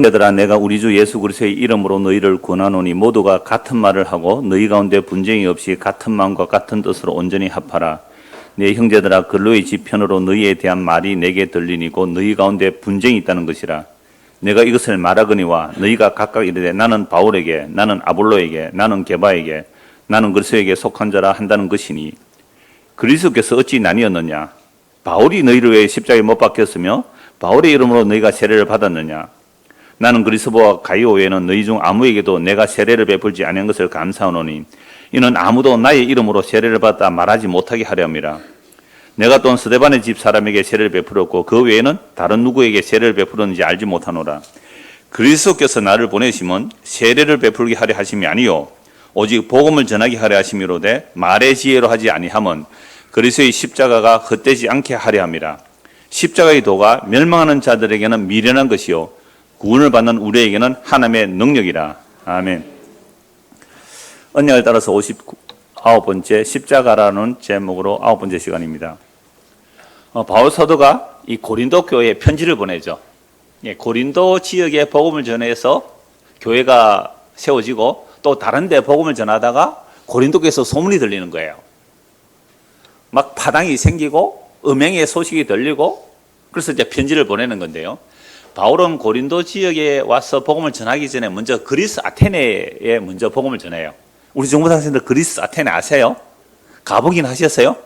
형제들아, 내가 우리 주 예수 그리스도의 이름으로 너희를 권하노니 모두가 같은 말을 하고 너희 가운데 분쟁이 없이 같은 마음과 같은 뜻으로 온전히 합하라. 내 형제들아, 근로의 지편으로 너희에 대한 말이 내게 들리니 곧 너희 가운데 분쟁이 있다는 것이라. 내가 이것을 말하거니와 너희가 각각 이르되 나는 바울에게, 나는 아볼로에게, 나는 게바에게, 나는 그리스도에게 속한 자라 한다는 것이니 그리스도께서 어찌 나뉘었느냐? 바울이 너희를 위해 십자가에 못 박혔으며 바울의 이름으로 너희가 세례를 받았느냐? 나는 그리스도와 가이오 외에는 너희 중 아무에게도 내가 세례를 베풀지 아니한 것을 감사하노니 이는 아무도 나의 이름으로 세례를 받았다 말하지 못하게 하려 함이라. 내가 또한 스데반의 집 사람에게 세례를 베풀었고 그 외에는 다른 누구에게 세례를 베풀었는지 알지 못하노라. 그리스도께서 나를 보내심은 세례를 베풀게 하려 하심이 아니요 오직 복음을 전하게 하려 하심이로되 말의 지혜로 하지 아니함은 그리스도의 십자가가 헛되지 않게 하려 함이라. 십자가의 도가 멸망하는 자들에게는 미련한 것이요 구원을 받는 우리에게는 하나님의 능력이라. 아멘. 언약을 따라서 59번째 십자가라는 제목으로 9번째 시간입니다. 바울 사도가 이 고린도 교회에 편지를 보내죠. 고린도 지역에 복음을 전해서 교회가 세워지고 또 다른 데 복음을 전하다가 고린도 교회에서 소문이 들리는 거예요. 막 파당이 생기고 음행의 소식이 들리고 그래서 이제 편지를 보내는 건데요. 바울은 고린도 지역에 와서 복음을 전하기 전에 먼저 그리스 아테네에 먼저 복음을 전해요. 우리 중고등학생들 그리스 아테네 아세요? 가보긴 하셨어요?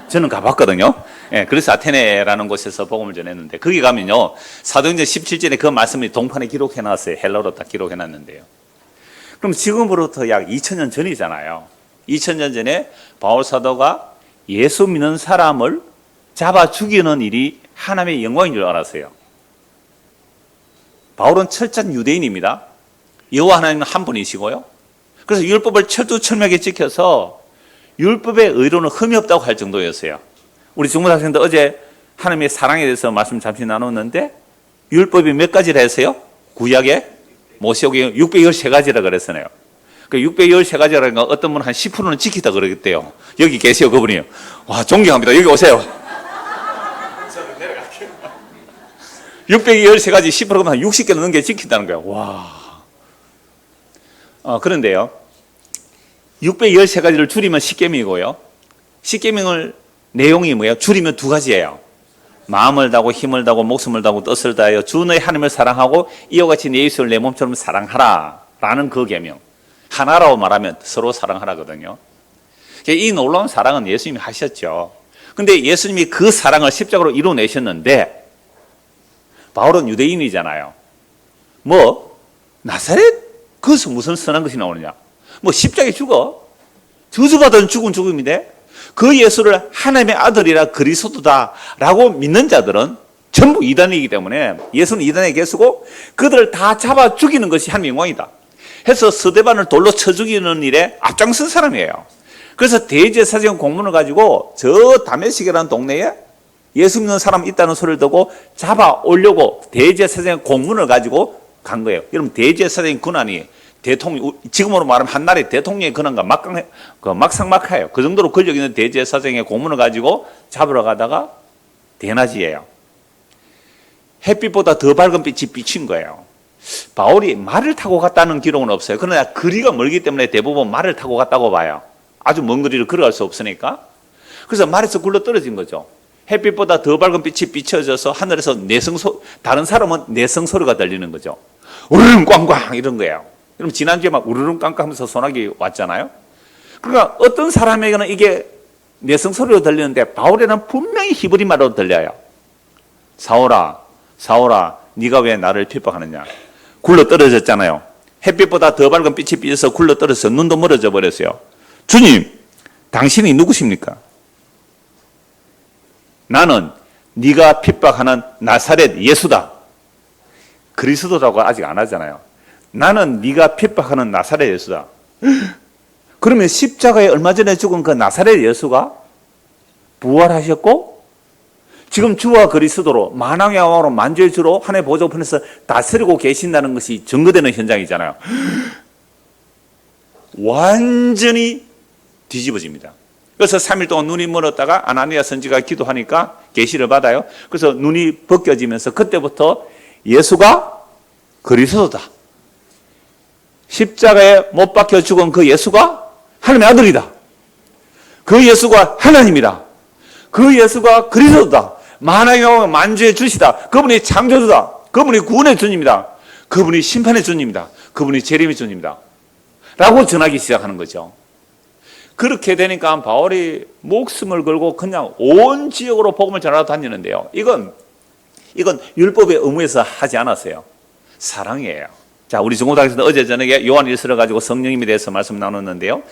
저는 가봤거든요. 그리스 아테네라는 곳에서 복음을 전했는데 거기 가면요 사도행전 17절에 그 말씀이 동판에 기록해놨어요. 헬라어로 딱 기록해놨는데요. 그럼 지금으로부터 약 2000년 전이잖아요. 2000년 전에 바울 사도가 예수 믿는 사람을 잡아 죽이는 일이 하나님의 영광인 줄 알았어요. 바울은 철저한 유대인입니다. 여호와 하나님은 한 분이시고요. 그래서 율법을 철두철미하게 지켜서 율법의 의로는 흠이 없다고 할 정도였어요. 우리 중고등학생들 어제 하나님의 사랑에 대해서 말씀 잠시 나눴는데 율법이 몇 가지라 했어요? 구약에 모세오경에 613가지라 그랬어요. 그 613가지라는 건 어떤 분은 한 10%는 지키다 그러겠대요. 여기 계세요, 그분이요. 와, 존경합니다. 여기 오세요. 613가지 10%면 한 60개는 넘게 지킨다는 거예요. 와. 그런데요. 613가지를 줄이면 10계명이고요. 10계명을 내용이 뭐예요? 줄이면 두 가지예요. 마음을 다하고 힘을 다하고 목숨을 다하고 뜻을 다하여 주 너의 하나님을 사랑하고 이와 같이 내 이웃을 내 몸처럼 사랑하라 라는 그 계명. 하나라고 말하면 서로 사랑하라거든요. 이 놀라운 사랑은 예수님이 하셨죠. 근데 예수님이 그 사랑을 십자가로 이루어내셨는데 바울은 유대인이잖아요. 나사렛? 거기서 무슨 선한 것이 나오느냐? 십자가에 죽어? 저주받은 죽은 죽음인데 그 예수를 하나님의 아들이라 그리스도다 라고 믿는 자들은 전부 이단이기 때문에 예수는 이단의 개수고 그들을 다 잡아 죽이는 것이 하나님의 영광이다 해서 스데반을 돌로 쳐 죽이는 일에 앞장선 사람이에요. 그래서 대제사장 공문을 가지고 저 다메섹이라는 동네에 예수 믿는 사람 있다는 소리를 듣고 잡아 오려고 대제사장 공문을 가지고 간 거예요. 여러분 대제사장 권한이 대통령, 지금으로 말하면 한 나라의 대통령의 권한과 막상막하예요. 그 정도로 권력 있는 대제사장의 공문을 가지고 잡으러 가다가 대낮이에요. 햇빛보다 더 밝은 빛이 비친 거예요. 바울이 말을 타고 갔다는 기록은 없어요. 그러나 거리가 멀기 때문에 대부분 말을 타고 갔다고 봐요. 아주 먼 거리를 걸어갈 수 없으니까. 그래서 말에서 굴러 떨어진 거죠. 햇빛보다 더 밝은 빛이 비춰져서 하늘에서 다른 사람은 내성 소리가 들리는 거죠. 우르릉 꽝꽝 이런 거예요. 그럼 지난주에 막 우르릉 꽝꽝 하면서 소나기 왔잖아요. 그러니까 어떤 사람에게는 이게 내성 소리로 들리는데 바울에는 분명히 히브리 말로 들려요. 사울아, 사울아, 네가 왜 나를 핍박하느냐. 굴러 떨어졌잖아요. 햇빛보다 더 밝은 빛이 비쳐서 굴러 떨어져서 눈도 멀어져 버렸어요. 주님, 당신이 누구십니까? 나는 네가 핍박하는 나사렛 예수다. 그리스도라고 아직 안 하잖아요. 나는 네가 핍박하는 나사렛 예수다. 그러면 십자가에 얼마 전에 죽은 그 나사렛 예수가 부활하셨고 지금 주와 그리스도로 만왕의 왕으로 만주의 주로 하나님의 보좌 우편에서 다스리고 계신다는 것이 증거되는 현장이잖아요. 완전히 뒤집어집니다. 그래서 3일 동안 눈이 멀었다가 아나니아 선지가 기도하니까 계시를 받아요. 그래서 눈이 벗겨지면서 그때부터 예수가 그리스도다. 십자가에 못 박혀 죽은 그 예수가 하나님의 아들이다. 그 예수가 하나님이다. 그 예수가 그리스도다. 만왕의 만주의 주시다. 그분이 창조주다. 그분이 구원의 주님이다. 그분이 심판의 주님이다. 그분이 재림의 주님이다. 라고 전하기 시작하는 거죠. 그렇게 되니까 바울이 목숨을 걸고 그냥 온 지역으로 복음을 전하러 다니는데요. 이건 율법의 의무에서 하지 않았어요. 사랑이에요. 자, 우리 중고등학교에서 어제 저녁에 요한 1서를 가지고 성령님에 대해서 말씀 나눴는데요.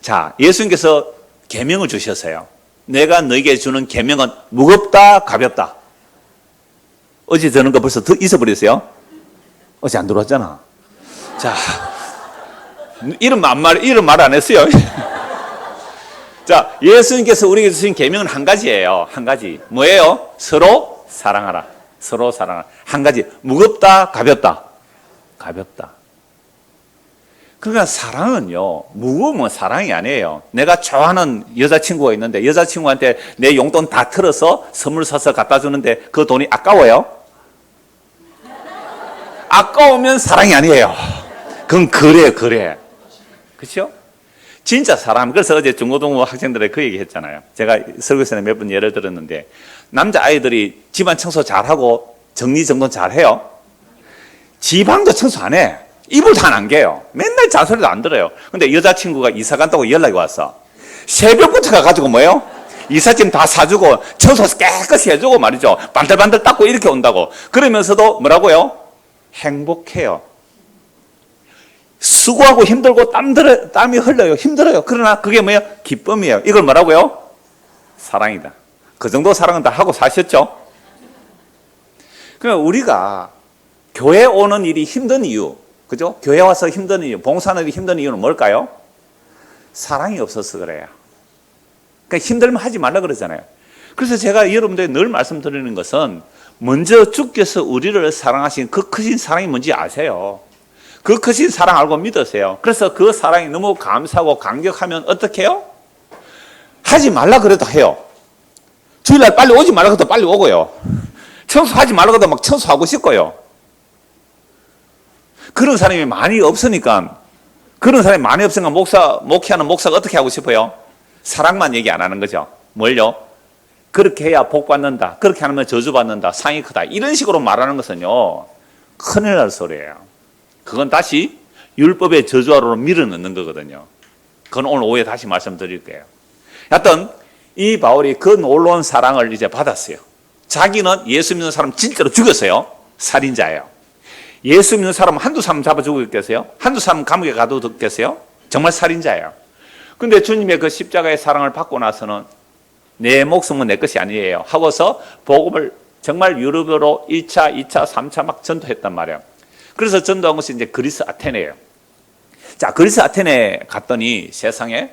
자, 예수님께서 계명을 주셨어요. 내가 너에게 주는 계명은 무겁다, 가볍다. 어제 저는 거 벌써 잊어버렸어요. 어제 안 들어왔잖아. 자, 이런 말 안 했어요. 자, 예수님께서 우리에게 주신 계명은 한 가지예요. 한 가지. 뭐예요? 서로 사랑하라. 서로 사랑하라. 한 가지. 무겁다, 가볍다. 가볍다. 그러니까 사랑은요, 무거우면 사랑이 아니에요. 내가 좋아하는 여자친구가 있는데 여자친구한테 내 용돈 다 털어서 선물 사서 갖다 주는데 그 돈이 아까워요? 아까우면 사랑이 아니에요. 그건 거래. 그렇죠? 진짜 사람. 그래서 어제 중고등부 학생들에 그 얘기 했잖아요. 제가 설교에서 몇 번 예를 들었는데 남자아이들이 집안 청소 잘하고 정리정돈 잘해요. 지방도 청소 안 해. 이불 다 안 개요. 맨날 잔소리도 안 들어요. 근데 여자친구가 이사 간다고 연락이 왔어. 새벽부터 가가지고 뭐예요? 이삿짐 다 사주고 청소 깨끗이 해주고 말이죠. 반들반들 닦고 이렇게 온다고. 그러면서도 뭐라고요? 행복해요. 수고하고 힘들고 땀이 흘러요. 힘들어요. 그러나 그게 뭐예요? 기쁨이에요. 이걸 뭐라고요? 사랑이다. 그 정도 사랑은 다 하고 사셨죠? 그러니까 우리가 교회 오는 일이 힘든 이유, 그죠? 교회 와서 힘든 이유, 봉사하는 일이 힘든 이유는 뭘까요? 사랑이 없어서 그래요. 그러니까 힘들면 하지 말라 그러잖아요. 그래서 제가 여러분들에게 늘 말씀드리는 것은 먼저 주께서 우리를 사랑하신 그 크신 사랑이 뭔지 아세요. 그 크신 사랑 알고 믿으세요. 그래서 그 사랑이 너무 감사하고 감격하면 어떻게 해요? 하지 말라 그래도 해요. 주일날 빨리 오지 말라 그래도 빨리 오고요. 청소하지 말라 그래도 막 청소하고 싶고요. 그런 사람이 많이 없으니까 목회하는 목사가 어떻게 하고 싶어요? 사랑만 얘기 안 하는 거죠. 뭘요? 그렇게 해야 복 받는다. 그렇게 하면 저주 받는다. 상이 크다. 이런 식으로 말하는 것은요, 큰일 날 소리예요. 그건 다시 율법의 저주하로 밀어넣는 거거든요. 그건 오늘 오후에 다시 말씀드릴게요. 하여튼 이 바울이 그 놀라운 사랑을 이제 받았어요. 자기는 예수 믿는 사람 진짜로 죽였어요. 살인자예요. 예수 믿는 사람 한두 사람 잡아 죽였겠어요? 한두 사람 감옥에 가둬뒀겠어요? 정말 살인자예요. 근데 주님의 그 십자가의 사랑을 받고 나서는 내 목숨은 내 것이 아니에요 하고서 복음을 정말 유럽으로 1차, 2차, 3차 막 전도했단 말이에요. 그래서 전도한 것이 이제 그리스 아테네예요. 자, 그리스 아테네 갔더니 세상에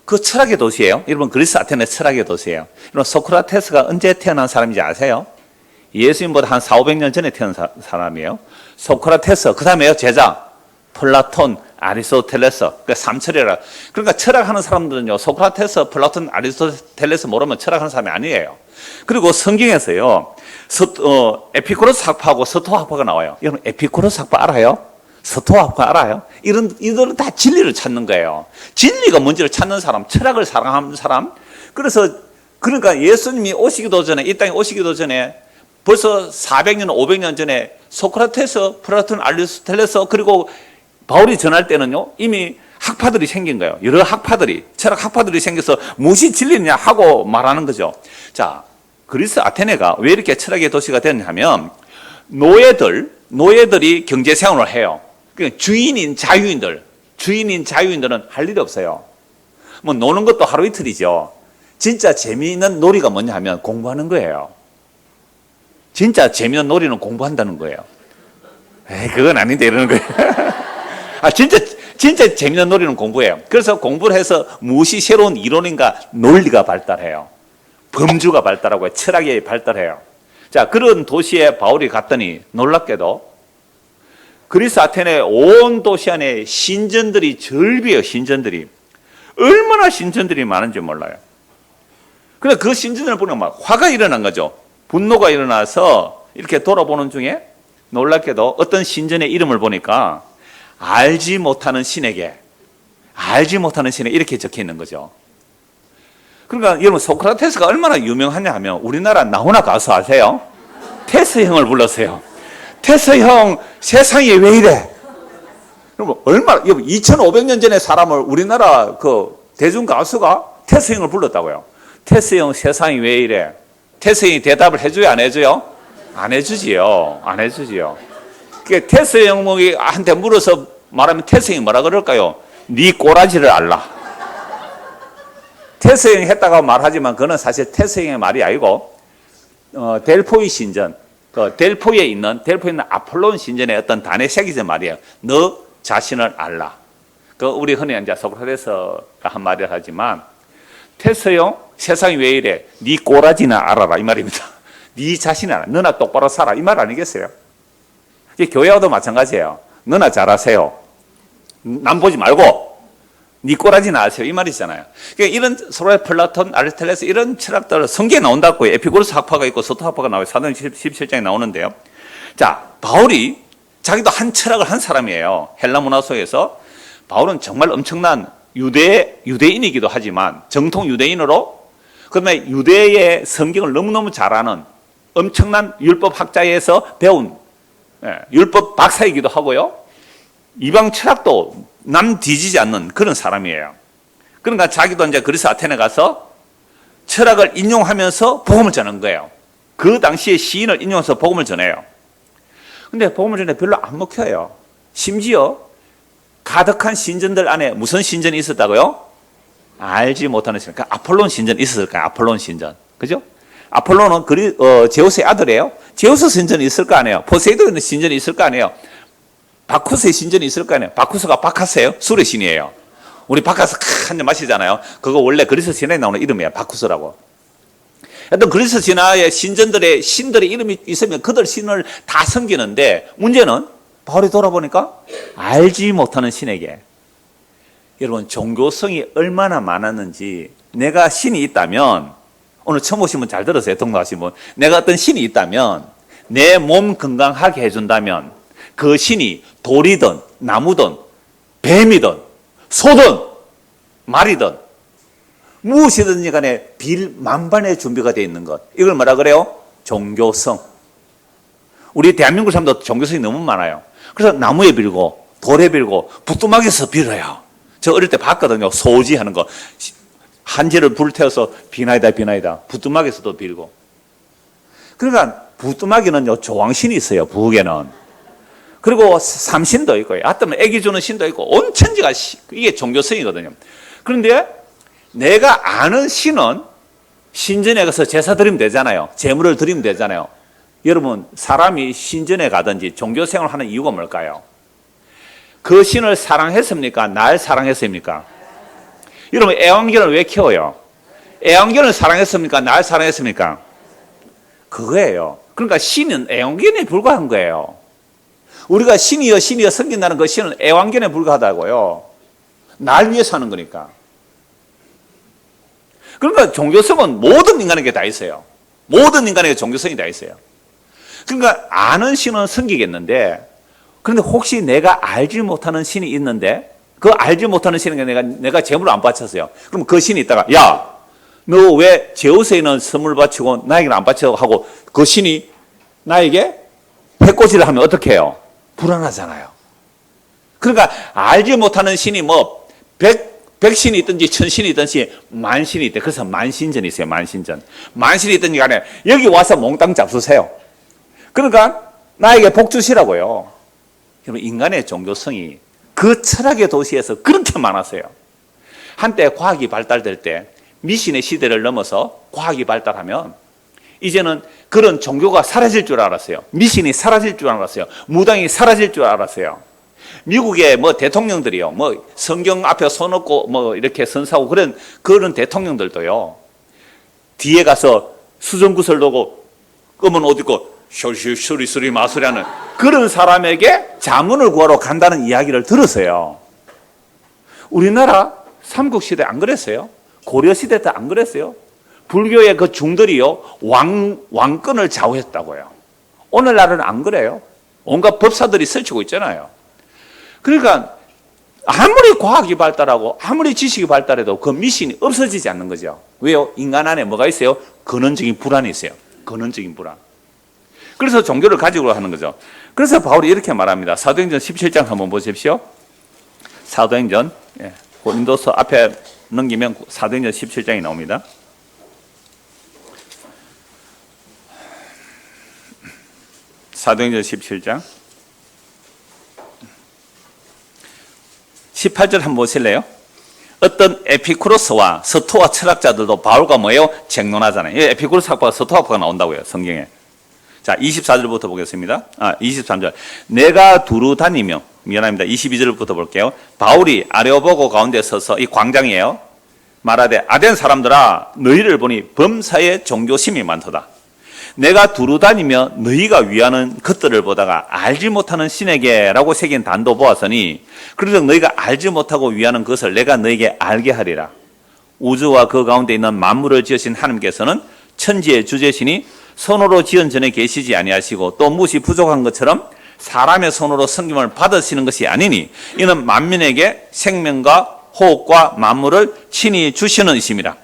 그 철학의 도시예요. 여러분, 그리스 아테네 철학의 도시예요. 여러분, 소크라테스가 언제 태어난 사람인지 아세요? 예수님보다 한 400~500년 전에 태어난 사람이에요. 소크라테스, 그 다음에요, 제자 플라톤, 아리스토텔레스, 그러니까 삼철이라. 그러니까 철학하는 사람들은요, 소크라테스, 플라톤, 아리스토텔레스 모르면 철학하는 사람이 아니에요. 그리고 성경에서요, 에피쿠로스 학파하고 스토아 학파가 나와요. 여러분, 에피쿠로스 학파 알아요? 스토아 학파 알아요? 이들은 다 진리를 찾는 거예요. 진리가 뭔지를 찾는 사람, 철학을 사랑하는 사람. 그러니까 예수님이 오시기도 전에, 이 땅에 오시기도 전에 벌써 400년, 500년 전에 소크라테스, 플라톤, 아리스토텔레스, 그리고 바울이 전할 때는요, 이미 학파들이 생긴 거예요. 여러 학파들이, 철학 학파들이 생겨서 무엇이 진리냐 하고 말하는 거죠. 자, 그리스 아테네가 왜 이렇게 철학의 도시가 됐냐면, 노예들이 경제 생활을 해요. 그러니까 주인인 자유인들은 할 일이 없어요. 뭐 노는 것도 하루 이틀이죠. 진짜 재미있는 놀이가 뭐냐 하면 공부하는 거예요. 진짜 재미있는 놀이는 공부한다는 거예요. 에이, 그건 아닌데 이러는 거예요. 진짜 재미있는 놀이는 공부예요. 그래서 공부를 해서 무엇이 새로운 이론인가 논리가 발달해요. 범주가 발달하고 철학이 발달해요. 자, 그런 도시에 바울이 갔더니 놀랍게도 그리스 아테네 온 도시 안에 신전들이 절비예요. 신전들이. 얼마나 신전들이 많은지 몰라요. 근데 그 신전을 보면 막 화가 일어난 거죠. 분노가 일어나서 이렇게 돌아보는 중에 놀랍게도 어떤 신전의 이름을 보니까 알지 못하는 신에게 이렇게 적혀 있는 거죠. 그러니까 여러분, 소크라테스가 얼마나 유명하냐 하면 우리나라 나훈아 가수 아세요? 테스 형을 불렀어요. 테스 형, 세상이 왜 이래? 여러분, 얼마나, 2500년 전의 사람을 우리나라 그 대중 가수가 테스 형을 불렀다고요. 테스 형, 세상이 왜 이래? 테스 형이 대답을 해줘요, 안 해줘요? 안 해주지요. 안 해주지요. 그 테스 형한테 물어서 말하면 테스 형이 뭐라 그럴까요? 네 꼬라지를 알라. 테스 형이 했다고 말하지만 그건 사실 테스 형의 말이 아니고 델포이 신전, 델포이에 있는 아폴론 신전의 어떤 단에 새기진 말이에요. 너 자신을 알라. 우리 흔히 이제 소크라테스가 한 말이라 하지만 테스 형, 세상이 왜 이래? 네 꼬라지나 알아라 이 말입니다. 네 자신을 알아. 너나 똑바로 살아 이 말 아니겠어요? 교회와도 마찬가지예요. 너나 잘하세요. 남 보지 말고 네 꼬라지나 아세요 이 말이잖아요. 그러니까 이런 소크라테스, 플라톤, 아리스토텔레스 이런 철학들 성경에 나온다고 에피쿠로스 학파가 있고 소토 학파가 나와요. 사도행전 17장에 나오는데요. 자, 바울이 자기도 한 철학을 한 사람이에요. 헬라 문화 속에서 바울은 정말 엄청난 유대인이기도 하지만 정통 유대인으로 그다음에 유대의 성경을 너무너무 잘 아는 엄청난 율법 학자에서 배운 율법 박사이기도 하고요. 이방 철학도 남 뒤지지 않는 그런 사람이에요. 그러니까 자기도 이제 그리스 아테네 가서 철학을 인용하면서 복음을 전한 거예요. 그 당시에 시인을 인용해서 복음을 전해요. 근데 복음을 전해 별로 안 먹혀요. 심지어 가득한 신전들 안에 무슨 신전이 있었다고요? 알지 못하는 신전. 그러니까 아폴론 신전이 있었을까요? 아폴론 신전. 그죠? 아폴론은 제우스의 아들이에요. 제우스 신전이 있을 거 아니에요. 포세이돈의 신전이 있을 거 아니에요. 바쿠스의 신전이 있을 거 아니에요. 바쿠스가 바카스예요? 술의 신이에요. 우리 바카스 한 잔 마시잖아요. 그거 원래 그리스 신화에 나오는 이름이에요. 바쿠스라고. 어떤 그리스 신화의 신전들의 신들의 이름이 있으면 그들 신을 다 섬기는데 문제는 바울이 돌아보니까 알지 못하는 신에게. 여러분, 종교성이 얼마나 많았는지 내가 신이 있다면 오늘 처음 오신 분 잘 들으세요. 동로하신 분. 내가 어떤 신이 있다면 내 몸 건강하게 해준다면 그 신이 돌이든 나무든 뱀이든 소든 말이든 무엇이든지 간에 빌 만반의 준비가 되어 있는 것. 이걸 뭐라 그래요? 종교성. 우리 대한민국 사람도 종교성이 너무 많아요. 그래서 나무에 빌고 돌에 빌고 부뚜막에서 빌어요. 저 어릴 때 봤거든요. 소지하는 거. 한지를 불태워서 비나이다 비나이다. 부뚜막에서도 빌고. 그러니까 부뚜막에는요 조왕신이 있어요. 부엌에는. 그리고 삼신도 있고, 하여튼 애기 주는 신도 있고, 온 천지가 이게 종교성이거든요. 그런데 내가 아는 신은 신전에 가서 제사 드리면 되잖아요. 제물을 드리면 되잖아요. 여러분, 사람이 신전에 가든지 종교생활을 하는 이유가 뭘까요? 그 신을 사랑했습니까? 날 사랑했습니까? 여러분, 애완견을 왜 키워요? 애완견을 사랑했습니까? 날 사랑했습니까? 그거예요. 그러니까 신은 애완견에 불과한 거예요. 우리가 신이여 섬긴다는 그 신은 애완견에 불과하다고요. 날 위해서 하는 거니까. 그러니까 종교성은 모든 인간에게 다 있어요. 모든 인간에게 종교성이 다 있어요. 그러니까 아는 신은 섬기겠는데, 그런데 혹시 내가 알지 못하는 신이 있는데, 그 알지 못하는 신에게 내가 제물을 안 바쳤어요. 그럼 그 신이 있다가, 야, 너 왜 제우스에는 선물 바치고 나에게는 안 바치고 하고 그 신이 나에게 해코지를 하면 어떻게 해요? 불안하잖아요. 그러니까 알지 못하는 신이 뭐 백신이 있든지 천신이 있든지 만신이 있대. 그래서 만신전이 있어요. 만신전. 만신이 있든지 간에 여기 와서 몽땅 잡수세요. 그러니까 나에게 복 주시라고요. 여러분, 인간의 종교성이 그 철학의 도시에서 그렇게 많았어요. 한때 과학이 발달될 때 미신의 시대를 넘어서 과학이 발달하면 이제는 그런 종교가 사라질 줄 알았어요. 미신이 사라질 줄 알았어요. 무당이 사라질 줄 알았어요. 미국의 뭐 대통령들이요, 뭐 성경 앞에 손 얹고 뭐 이렇게 선사하고 그런 대통령들도요, 뒤에 가서 수정구슬 놓고 검은 옷 입고 쇼리쇼리 마술이 하는 그런 사람에게 자문을 구하러 간다는 이야기를 들었어요. 우리나라 삼국시대 안 그랬어요? 고려시대 때 안 그랬어요? 불교의 그 중들이요, 왕권을 좌우했다고요. 오늘날은 안 그래요. 온갖 법사들이 설치고 있잖아요. 그러니까 아무리 과학이 발달하고 아무리 지식이 발달해도 그 미신이 없어지지 않는 거죠. 왜요? 인간 안에 뭐가 있어요? 근원적인 불안이 있어요. 근원적인 불안. 그래서 종교를 가지고 하는 거죠. 그래서 바울이 이렇게 말합니다. 사도행전 17장 한번 보십시오. 사도행전, 고린도서 앞에 넘기면 사도행전 17장이 나옵니다. 사도행전 17장 18절 한번 보실래요? 어떤 에피쿠로스와 스토아 철학자들도 바울과 뭐예요? 쟁론하잖아요. 에피쿠로스 학파와 스토아 학파가 나온다고요, 성경에. 자, 24절부터 보겠습니다. 23절. 내가 두루 다니며, 미안합니다. 22절부터 볼게요. 바울이 아레오보고 가운데 서서, 이 광장이에요. 말하되, 아덴 사람들아, 너희를 보니 범사에 종교심이 많도다. 내가 두루 다니며 너희가 위하는 것들을 보다가 알지 못하는 신에게라고 새긴 단도 보았으니, 그러므로 너희가 알지 못하고 위하는 것을 내가 너희에게 알게 하리라. 우주와 그 가운데 있는 만물을 지으신 하나님께서는 천지의 주제시니 손으로 지은 전에 계시지 아니하시고 또 무엇이 부족한 것처럼 사람의 손으로 섬김을 받으시는 것이 아니니 이는 만민에게 생명과 호흡과 만물을 친히 주시는 이심이라.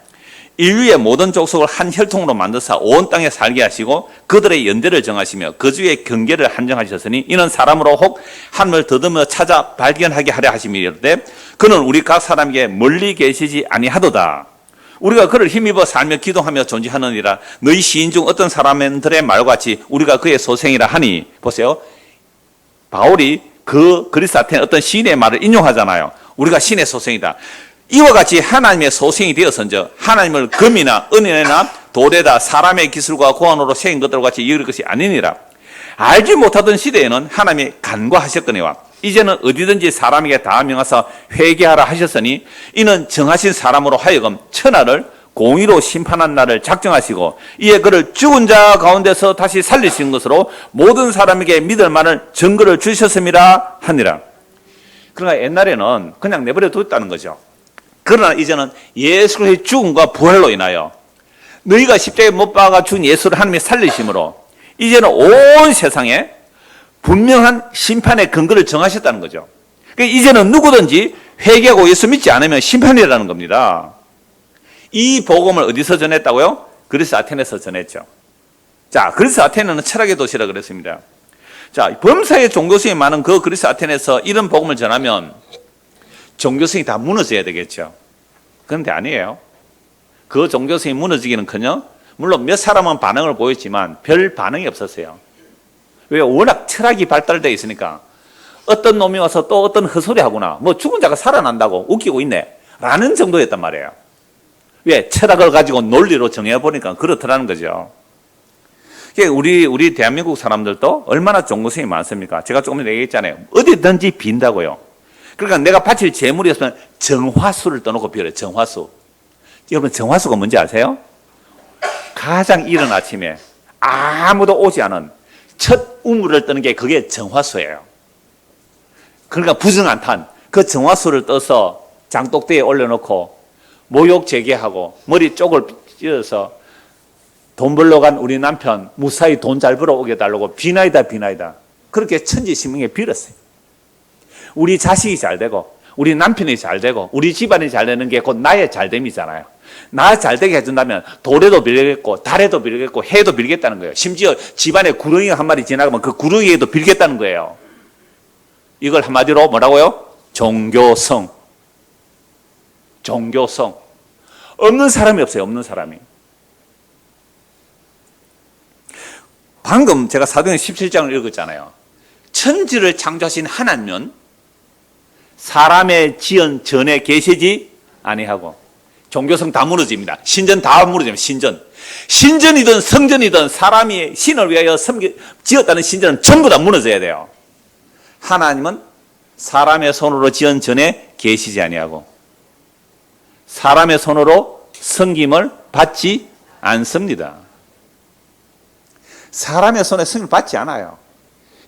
인류의 모든 족속을 한 혈통으로 만드사 온 땅에 살게 하시고 그들의 연대를 정하시며 그 주의 경계를 한정하셨으니 이는 사람으로 혹 하늘을 더듬어 찾아 발견하게 하려 하심이로되 그는 우리 각 사람에게 멀리 계시지 아니하도다. 우리가 그를 힘입어 살며 기도하며 존재하느니라. 너희 시인 중 어떤 사람들의 말과 같이 우리가 그의 소생이라 하니. 보세요. 바울이 그 그리스 아테네 어떤 시인의 말을 인용하잖아요. 우리가 신의 소생이다. 이와 같이 하나님의 소생이 되어서인즉 하나님을 금이나 은이나 돌에다 사람의 기술과 고안으로 새긴 것들과 같이 여길 것이 아니니라. 알지 못하던 시대에는 하나님이 간과하셨거니와 이제는 어디든지 사람에게 다 명하사 회개하라 하셨으니 이는 정하신 사람으로 하여금 천하를 공의로 심판한 날을 작정하시고 이에 그를 죽은 자 가운데서 다시 살리신 것으로 모든 사람에게 믿을 만한 증거를 주셨음이라 하니라. 그러나 옛날에는 그냥 내버려 뒀다는 거죠. 그러나 이제는 예수 그리스도의 죽음과 부활로 인하여 너희가 십자가에 못 박아 죽은 예수를 하나님이 살리심으로 이제는 온 세상에 분명한 심판의 근거를 정하셨다는 거죠. 그러니까 이제는 누구든지 회개하고 예수 믿지 않으면 심판이라는 겁니다. 이 복음을 어디서 전했다고요? 그리스 아테네에서 전했죠. 자, 그리스 아테네는 철학의 도시라 그랬습니다. 자, 범사에 종교성이 많은 그 그리스 아테네에서 이런 복음을 전하면 종교성이 다 무너져야 되겠죠. 그런데 아니에요. 그 종교성이 무너지기는커녕 물론 몇 사람은 반응을 보였지만 별 반응이 없었어요. 왜? 워낙 철학이 발달되어 있으니까 어떤 놈이 와서 또 어떤 헛소리 하구나, 뭐 죽은 자가 살아난다고 웃기고 있네 라는 정도였단 말이에요. 왜? 철학을 가지고 논리로 정해보니까 그렇더라는 거죠. 우리 대한민국 사람들도 얼마나 종교성이 많습니까? 제가 조금 전에 얘기했잖아요. 어디든지 빈다고요. 그러니까 내가 바칠 재물이었으면 정화수를 떠놓고 빌어요. 정화수. 여러분 정화수가 뭔지 아세요? 가장 이른 아침에 아무도 오지 않은 첫 우물을 뜨는 게 그게 정화수예요. 그러니까 부정한탄 그 정화수를 떠서 장독대에 올려놓고 모욕 제기하고 머리 쪽을 찢어서 돈 벌러 간 우리 남편 무사히 돈 잘 벌어 오게 달라고 비나이다 그렇게 천지신명에 빌었어요. 우리 자식이 잘 되고 우리 남편이 잘 되고 우리 집안이 잘 되는 게 곧 나의 잘됨이잖아요. 나 잘 되게 해준다면 돌에도 빌겠고 달에도 빌겠고 해도 빌겠다는 거예요. 심지어 집안에 구렁이 한 마리 지나가면 그 구렁이에도 빌겠다는 거예요. 이걸 한마디로 뭐라고요? 종교성. 없는 사람이 없어요. 없는 사람이. 방금 제가 사도행전 17장을 읽었잖아요. 천지를 창조하신 하나님은 사람의 지은 전에 계시지 아니하고 종교성 다 무너집니다. 신전 다 무너집니다. 신전이든 성전이든 사람이 신을 위하여 지었다는 신전은 전부 다 무너져야 돼요. 하나님은 사람의 손으로 지은 전에 계시지 아니하고 사람의 손으로 섬김을 받지 않습니다. 사람의 손에 섬김을 받지 않아요.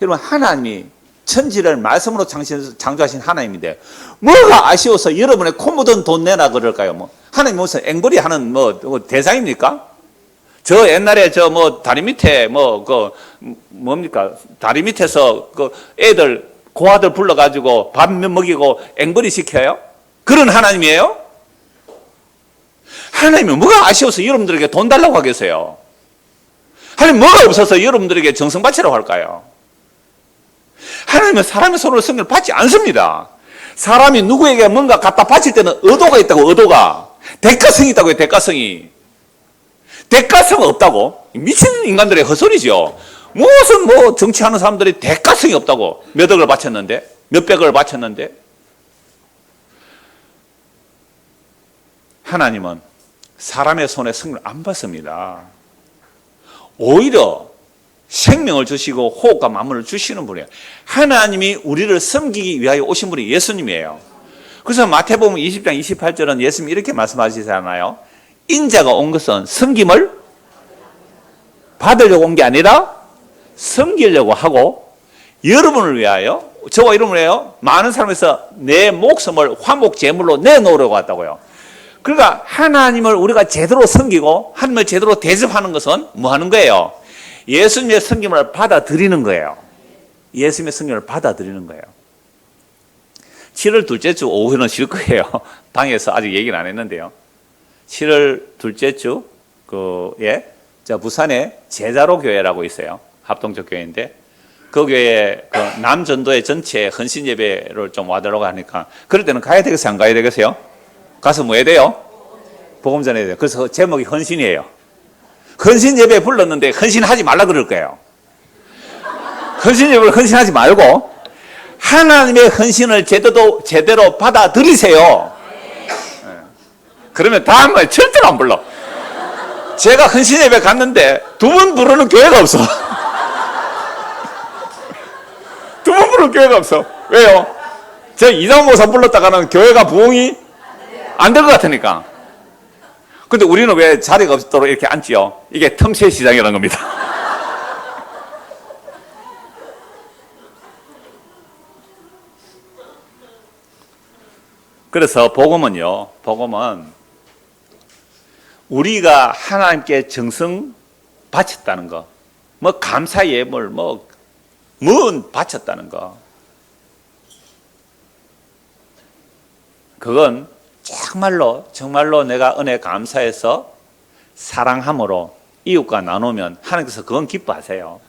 여러분 하나님이 천지를 말씀으로 창조하신 하나님인데 뭐가 아쉬워서 여러분의 코 묻은 돈 내나 그럴까요? 하나님 무슨 앵벌이 하는 대상입니까? 저 옛날에 저 뭐 다리 밑에 뭐 그 뭡니까? 다리 밑에서 그 애들 고아들 불러가지고 밥 먹이고 앵벌이 시켜요? 그런 하나님이에요? 하나님은 뭐가 아쉬워서 여러분들에게 돈 달라고 하겠어요? 하나님 뭐가 없어서 여러분들에게 정성 바치라고 할까요? 하나님은 사람의 손으로 성경을 받지 않습니다. 사람이 누구에게 뭔가 갖다 바칠 때는 의도가 있다고, 의도가. 대가성이 있다고요, 대가성이. 대가성 없다고? 미친 인간들의 헛소리죠. 무슨 뭐 정치하는 사람들이 대가성이 없다고. 몇 억을 바쳤는데, 몇백을 바쳤는데. 하나님은 사람의 손에 성령을 안 받습니다. 오히려 생명을 주시고 호흡과 만물을 주시는 분이에요. 하나님이 우리를 섬기기 위하여 오신 분이 예수님이에요. 그래서 마태복음 20장 28절은 예수님이 이렇게 말씀하시잖아요. 인자가 온 것은 섬김을 받으려고 온 게 아니라 섬기려고 하고 여러분을 위하여, 저와 여러분을 위하여 많은 사람에서 내 목숨을 화목 제물로 내놓으려고 왔다고요. 그러니까 하나님을 우리가 제대로 섬기고 하나님을 제대로 대접하는 것은 뭐 하는 거예요? 예수님의 섬김을 받아들이는 거예요. 예수님의 섬김을 받아들이는 거예요. 7월 둘째 주 오후에는 쉴 거예요. 방에서 아직 얘기는 안 했는데요. 7월 둘째 주 부산에 제자로 교회라고 있어요. 합동적 교회인데 그 교회 그 남전도의 전체 헌신 예배를 좀 와달라고 하니까 그럴 때는 가야 되겠어요? 안 가야 되겠어요? 가서 뭐 해야 돼요? 복음 전해야 돼요. 그래서 제목이 헌신이에요. 헌신 예배 불렀는데 헌신하지 말라 그럴 거예요. 헌신 예배를 헌신하지 말고 하나님의 헌신을 제대로 받아들이세요. 그러면 다음에 절대로 안 불러. 제가 헌신 예배 갔는데 두 번 부르는 교회가 없어. 두 번 부르는 교회가 없어. 왜요? 제가 이장 목사 불렀다가는 교회가 부흥이 안 될 것 같으니까. 근데 우리는 왜 자리가 없도록 이렇게 앉지요? 이게 틈새 시장이라는 겁니다. 그래서 복음은 우리가 하나님께 정성 바쳤다는 거, 뭐 감사 예물, 뭐 바쳤다는 거, 그건 정말로 내가 은혜 감사해서 사랑함으로 이웃과 나누면 하나님께서 그건 기뻐하세요.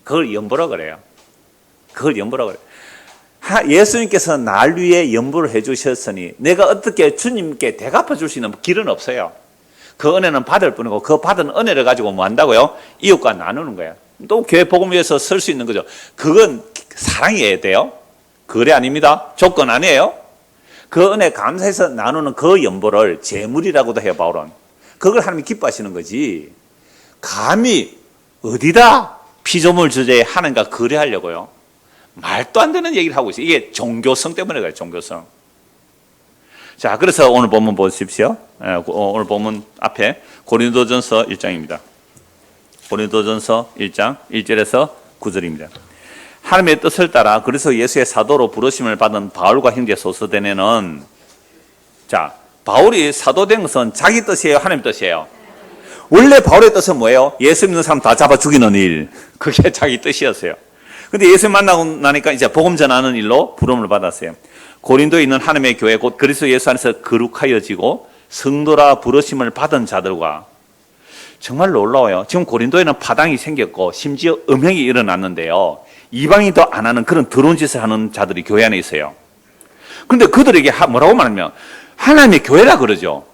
그걸 연보라 그래요. 그걸 연보라 그래요. 예수님께서 날 위해 연보를 해주셨으니 내가 어떻게 주님께 대갚아 줄 수 있는 길은 없어요. 그 은혜는 받을 뿐이고 그 받은 은혜를 가지고 뭐 한다고요? 이웃과 나누는 거예요. 또 교회 복음 위해서 설 수 있는 거죠. 그건 사랑이어야 돼요. 그래 아닙니다. 조건 아니에요. 그 은혜 감사해서 나누는 그 연보를 재물이라고도 해요, 바울은. 그걸 하나님이 기뻐하시는 거지. 감히 어디다 피조물 주제에 하나님과 거래하려고요. 말도 안 되는 얘기를 하고 있어요. 이게 종교성 때문에 그래요, 종교성. 자, 그래서 오늘 본문 보십시오. 오늘 본문 앞에 고린도전서 1장입니다. 고린도전서 1장 1절에서 9절입니다. 하나님의 뜻을 따라 그리스도 예수의 사도로 부르심을 받은 바울과 형제 소서대네는, 자, 바울이 사도된 것은 자기 뜻이에요, 하나님 뜻이에요? 원래 바울의 뜻은 뭐예요? 예수 믿는 사람 다 잡아 죽이는 일. 그게 자기 뜻이었어요. 근데 예수 만나고 나니까 이제 복음 전하는 일로 부름을 받았어요. 고린도에 있는 하나님의 교회 곧 그리스도 예수 안에서 거룩하여지고 성도라 부르심을 받은 자들과, 정말 놀라워요. 지금 고린도에는 파당이 생겼고 심지어 음행이 일어났는데요. 이방인도 안 하는 그런 더러운 짓을 하는 자들이 교회 안에 있어요. 그런데 그들에게 뭐라고 말하면 하나님의 교회라 그러죠.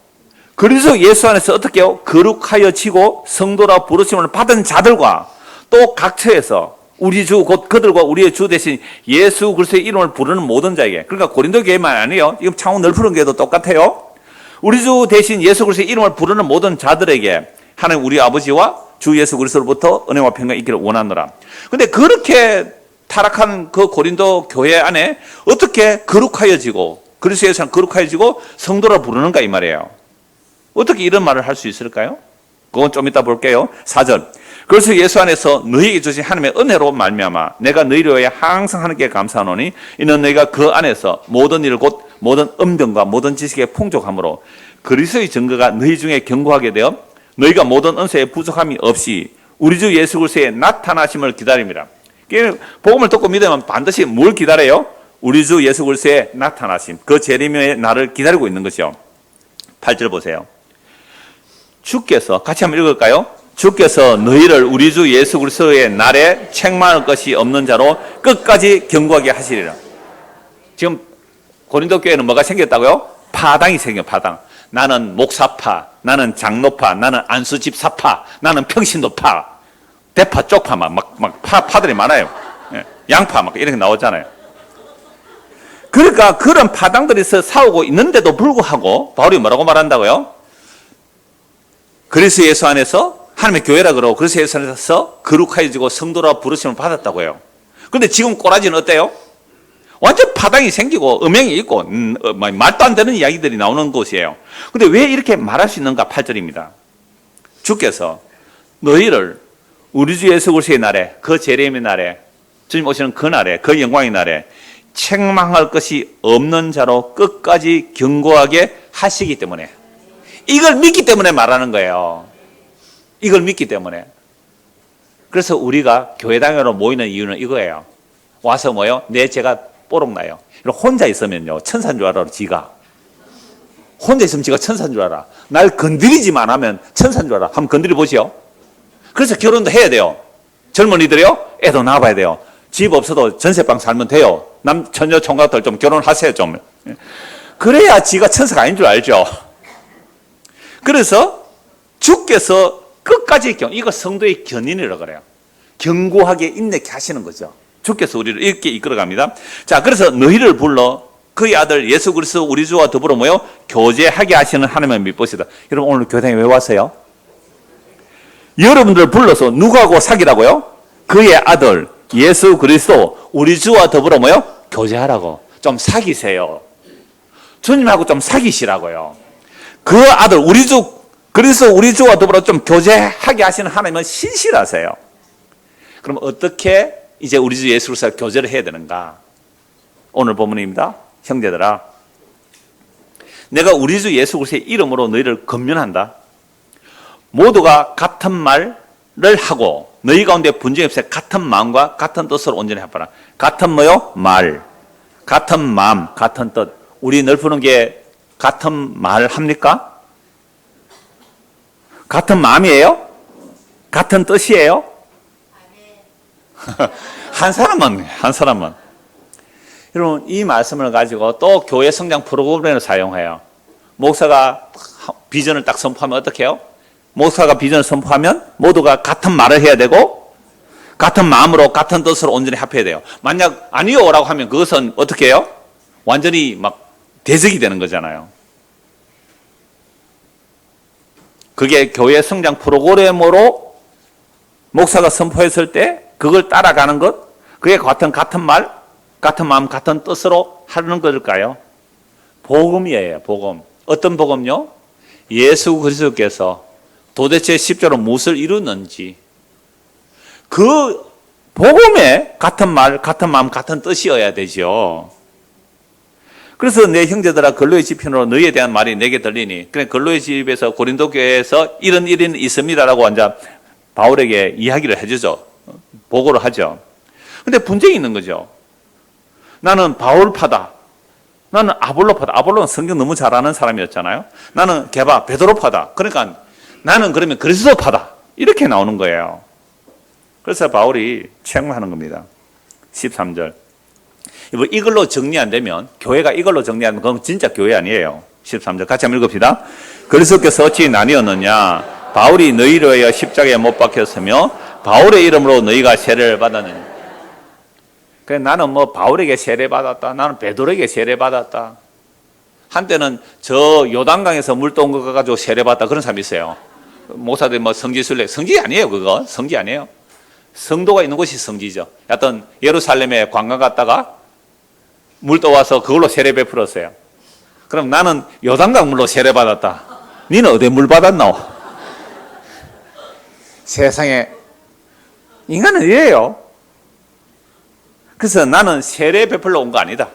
그래서 예수 안에서 어떻게 해요? 거룩하여지고 성도라 부르심을 받은 자들과 또 각처에서 우리 주 곧 그들과 우리의 주 대신 예수 그리스도의 이름을 부르는 모든 자에게, 그러니까 고린도 교회만 아니에요. 지금 창원 넓은 교회도 똑같아요. 우리 주 대신 예수 그리스도의 이름을 부르는 모든 자들에게 하나님 우리 아버지와 주 예수 그리스도로부터 은혜와 평강이 있기를 원하노라. 근데 그렇게 타락한 그 고린도 교회 안에 어떻게 거룩하여지고 그리스도의 예수는 거룩하여지고 성도라 부르는가 이 말이에요. 어떻게 이런 말을 할 수 있을까요? 그건 좀 이따 볼게요. 4절. 그래서 예수 안에서 너희에게 주신 하나님의 은혜로 말미암아 내가 너희를 위하여 항상 하나님께 감사하노니 이는 너희가 그 안에서 모든 일 곧 모든 음병과 모든 지식에 풍족함으로 그리스도의 증거가 너희 중에 견고하게 되어 너희가 모든 은사에 부족함이 없이 우리 주 예수 그리스도의 나타나심을 기다립니다. 복음을 듣고 믿으면 반드시 뭘 기다려요? 우리 주 예수 그리스도의 나타나심, 그 재림의 날을 기다리고 있는 것이요. 8절 보세요. 주께서, 같이 한번 읽을까요? 주께서 너희를 우리 주 예수 그리스도의 날에 책망할 것이 없는 자로 끝까지 견고하게 하시리라. 지금 고린도 교회는 뭐가 생겼다고요? 파당이 생겨, 파당. 나는 목사파, 나는 장로파, 나는 안수 집사파, 나는 평신도파, 대파, 쪽파, 파들이 많아요. 예, 양파, 이렇게 나오잖아요. 그러니까 그런 파당들이 싸우고 있는데도 불구하고, 바울이 뭐라고 말한다고요? 그리스도 예수 안에서, 하나님의 교회라 그러고, 그리스도 예수 안에서 거룩해지고 성도라 부르심을 받았다고요. 그런데 지금 꼬라지는 어때요? 완전 파당이 생기고 음행이 있고 말도 안 되는 이야기들이 나오는 곳이에요. 근데 왜 이렇게 말할 수 있는가? 8절입니다. 주께서 너희를 우리 주 예수 그리스도의 날에, 그 재림의 날에, 주님 오시는 그 날에, 그 영광의 날에 책망할 것이 없는 자로 끝까지 견고하게 하시기 때문에, 이걸 믿기 때문에 말하는 거예요. 이걸 믿기 때문에. 그래서 우리가 교회당으로 모이는 이유는 이거예요. 와서 뭐요? 내 죄가 뽀록나요. 혼자 있으면요, 천사인 줄 알아, 지가. 혼자 있으면 지가 천사인 줄 알아. 날 건드리지만 하면 천사인 줄 알아. 한번 건드려 보시오. 그래서 결혼도 해야 돼요. 젊은이들이요, 애도 낳아봐야 돼요. 집 없어도 전세방 살면 돼요. 처녀 총각들 좀 결혼하세요, 좀. 그래야 지가 천사가 아닌 줄 알죠. 그래서 주께서 끝까지 이거 성도의 견인이라고 그래요. 견고하게 인내케 하시는 거죠. 주께서 우리를 이렇게 이끌어갑니다. 자, 그래서 너희를 불러 그의 아들 예수 그리스도 우리 주와 더불어 모여 교제하게 하시는 하나님의 믿보시다. 여러분, 오늘 교회당에 왜 왔어요? 여러분들 불러서 누구하고 사귀라고요? 그의 아들 예수 그리스도 우리 주와 더불어 모여 교제하라고. 좀 사귀세요. 주님하고 좀 사귀시라고요. 그 아들 우리 주 그리스도 우리 주와 더불어 좀 교제하게 하시는 하나님은 신실하세요. 그럼 어떻게 이제 우리 주 예수 그리스도와 교제를 해야 되는가? 오늘 본문입니다. 형제들아, 내가 우리 주 예수 그리스도의 이름으로 너희를 권면한다. 모두가 같은 말을 하고 너희 가운데 분쟁이 없어 같은 마음과 같은 뜻으로 온전히 합하라. 같은 뭐요? 말. 같은 마음, 같은 뜻. 우리 넓히는 게 같은 말 합니까? 같은 마음이에요? 같은 뜻이에요? 한 사람만. 여러분, 이 말씀을 가지고 또 교회 성장 프로그램을 사용해요. 목사가 비전을 딱 선포하면 어떻게 해요? 목사가 비전을 선포하면 모두가 같은 말을 해야 되고 같은 마음으로 같은 뜻으로 온전히 합해야 돼요. 만약 아니요라고 하면 그것은 어떻게 해요? 완전히 막 대적이 되는 거잖아요. 그게 교회 성장 프로그램으로 목사가 선포했을 때 그걸 따라가는 것, 그게 같은 말, 같은 마음, 같은 뜻으로 하는 것일까요? 복음이에요, 복음. 어떤 복음요? 예수 그리스도께서 도대체 십자로 무엇을 이루는지, 그 복음에 같은 말, 같은 마음, 같은 뜻이어야 되죠. 그래서 내 형제들아, 근로의 집편으로 너희에 대한 말이 내게 들리니, 그래 근로의 집에서 고린도 교회에서 이런 일이 있습니다라고 이제 바울에게 이야기를 해주죠. 보고를 하죠. 근데 분쟁이 있는 거죠. 나는 바울파다. 나는 아볼로파다. 아볼로는 성경 너무 잘 아는 사람이었잖아요. 나는 베드로파다. 그러니까 나는 그러면 그리스도파다. 이렇게 나오는 거예요. 그래서 바울이 책망하는 겁니다. 13절. 이걸로 정리 안 되면, 교회가 이걸로 정리 안 되면 그건 진짜 교회 아니에요. 13절 같이 한번 읽읍시다. 그리스도께서 어찌 나뉘었느냐? 바울이 너희로 하여 십자가에 못 박혔으며 바울의 이름으로 너희가 세례를 받았느냐? 그래, 나는 뭐 바울에게 세례 받았다. 나는 베드로에게 세례 받았다. 한때는 저 요단강에서 물 떠온 거 가지고 세례 받았다. 그런 사람이 있어요. 목사들 뭐 성지순례, 성지 아니에요, 그거. 성지 아니에요. 성도가 있는 곳이 성지죠. 하여튼 예루살렘에 관광 갔다가 물 떠와서 그걸로 세례 베풀었어요. 그럼 나는 요단강 물로 세례 받았다. 니는 어디 물 받았노? 세상에 인간은 이래요. 그래서 나는 세례 베풀러 온 거 아니다.